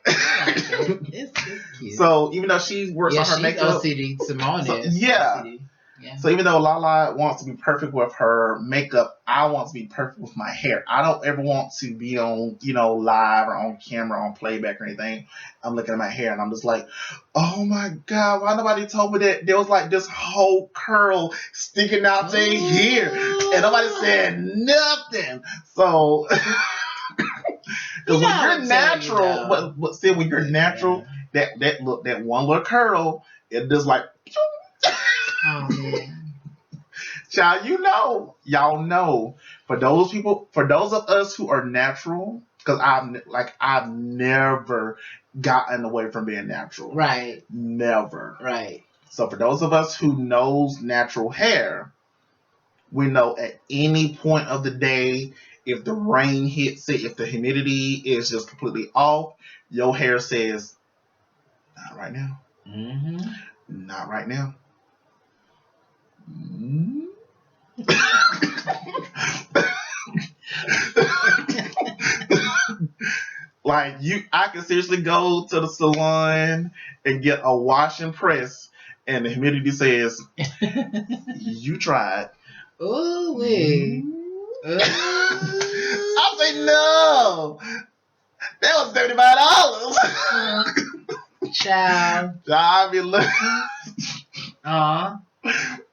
It's cute. So, even though she works on her makeup. OCD. Simone is. Yeah. OCD. Yeah. So even though Lala wants to be perfect with her makeup, I want to be perfect with my hair. I don't ever want to be on, live or on camera, on playback or anything. I'm looking at my hair and I'm just like, oh my God, why nobody told me that there was like this whole curl sticking out to here? And nobody said nothing. So, because when you're natural, but see, when you're natural, that one little curl, it just like, oh man. Child, y'all know. For those of us who are natural, because I've never gotten away from being natural. Right. Never. Right. So for those of us who knows natural hair, we know at any point of the day, if the rain hits it, if the humidity is just completely off, your hair says, not right now. Mm-hmm. Not right now. Like I can seriously go to the salon and get a wash and press, and the humidity says, "You tried." Ooh wee. I say no. That was $75. Child. I be looking.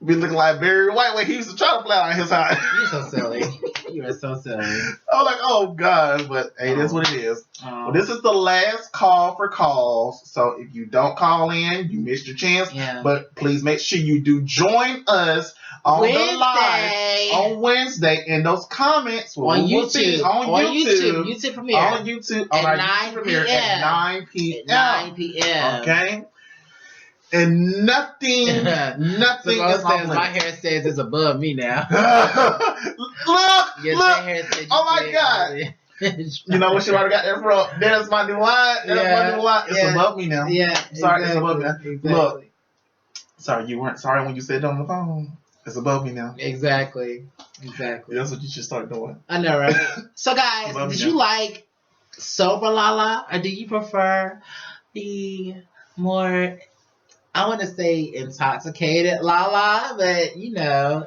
Be looking like Barry White when he used to try to play on his side. You're so silly. You are so silly. I'm like, oh God, but hey, that's what it is. Well, this is the last call for calls. So if you don't call in, you missed your chance. Yeah. But please make sure you do join us on the live on Wednesday in those comments on YouTube. YouTube premiere. On YouTube. On our YouTube premiere at 9 p.m. At 9 p.m. Okay. And nothing is off. My hair stays is above me now. Look! Oh my God! You know what she already got there from? There's my new line. It's above me now. Yeah. Sorry, it's above me now. Exactly. Look. Sorry, you weren't sorry when you said it on the phone. It's above me now. Exactly. That's what you should start doing. I know, right? So guys, did you like sober Lala, or do you prefer the more, I want to say intoxicated Lala, but you know,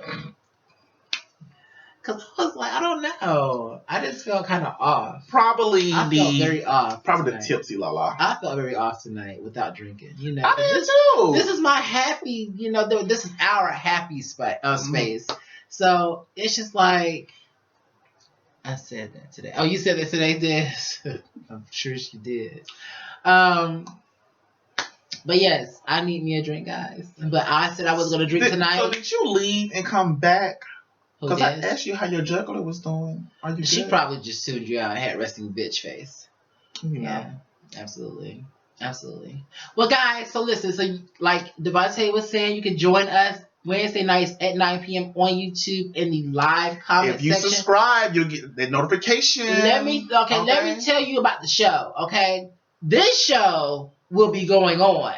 because I was like, I don't know. I just felt kind of off. Probably I felt very off. Probably tonight. the tipsy Lala. I felt very off tonight without drinking. You know, I did too. This is my happy. You know, this is our happy space. So it's just like, I said that today. Oh, you said that today, Des? I'm sure she did. But yes, I need me a drink, guys. But I said I was going to drink tonight. So did you leave and come back? Because I Des? asked you how your juggler was doing. Are you She good? probably just tuned you out and had resting bitch face. You know. Yeah, absolutely. Well, guys, so listen. So like Devontae was saying, you can join us Wednesday nights at 9 p.m. on YouTube in the live comment section. If you subscribe, you'll get the notification. Let me tell you about the show, okay? This show will be going on.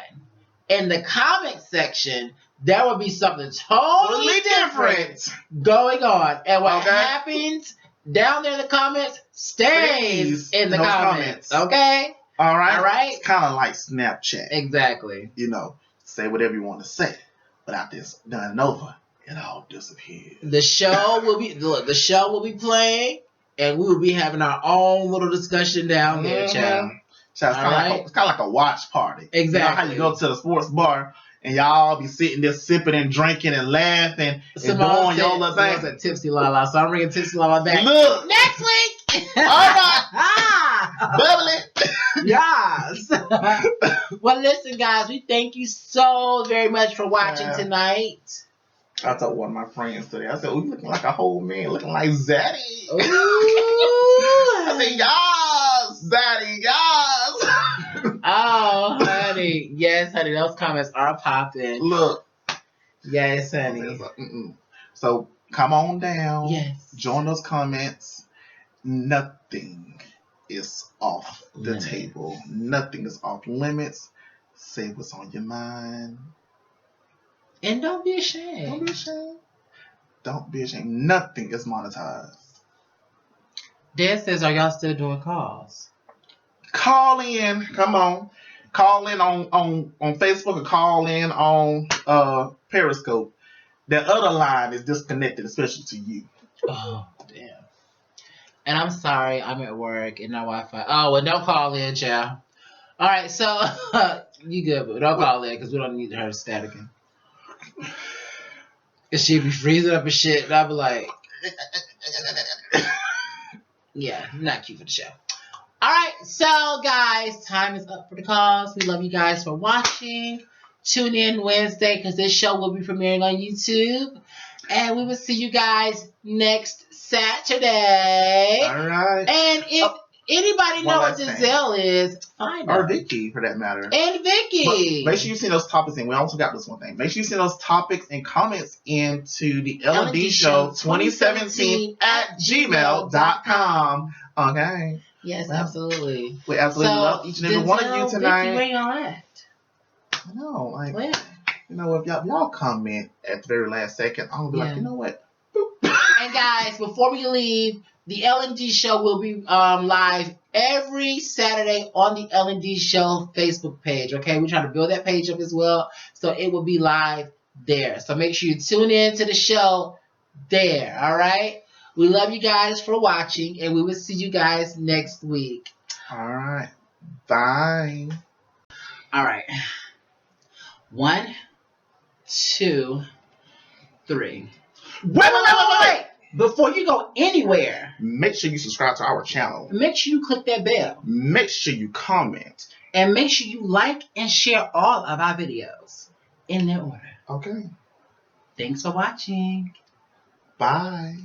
In the comment section, there will be something totally different going on. And what happens down there in the comments stays in the comments. Okay? All right? All right? It's kind of like Snapchat. Exactly. You know, say whatever you want to say. But after it's done and over, it all disappears. The show will be playing, and we will be having our own little discussion down there, child. It's kind of like a watch party. Exactly. You know how you go to the sports bar and y'all be sitting there sipping and drinking and laughing and doing your little thing. That's a tipsy Lala, so I'm bringing tipsy Lala back. Look. Next week. All right. Bubbly. Yes. Well, listen, guys, we thank you so very much for watching tonight. I told one of my friends today, I said, oh, you looking like a whole man, looking like Zaddy. Ooh. I said, yes, Zaddy, yes. Oh, honey. Yes, honey, those comments are popping. Look. Yes, honey. So come on down. Yes. Join those comments. Nothing is off the table. Nothing is off limits. Say what's on your mind. And don't be ashamed. Don't be ashamed. Nothing is monetized. Dad says, are y'all still doing calls? Call in. Come on. Call in on Facebook or call in on Periscope. That other line is disconnected, especially to you. Oh, damn. And I'm sorry, I'm at work and no Wi-Fi. Oh, well, don't call in, child. All right, so you good, but don't call in because we don't need her staticking. Cause she'd be freezing up and shit, and I'd be like, yeah, not cute for the show. All right, so guys, time is up for the calls. We love you guys for watching. Tune in Wednesday because this show will be premiering on YouTube. And we will see you guys next Saturday. All right. And if anybody know what Giselle is, find her. Or Vicky, for that matter. And Vicky. But make sure you send those topics in. We also got this one thing. Make sure you send those topics and comments into the LD Show 2017 at gmail.com. Okay. Yes, absolutely. We absolutely love each and every one of you tonight. Vicky, where y'all at? I know. Like, where? You know, if y'all comment at the very last second, I'm going to be like, you know what? And guys, before we leave, the L&D show will be live every Saturday on the L&D show Facebook page. Okay, we're trying to build that page up as well, so it will be live there. So make sure you tune in to the show there. All right. We love you guys for watching, and we will see you guys next week. All right. Bye. All right. 1, 2, 3. Wait. Before you go anywhere, make sure you subscribe to our channel. Make sure you click that bell. Make sure you comment. And make sure you like and share all of our videos in their order. Okay. Thanks for watching. Bye.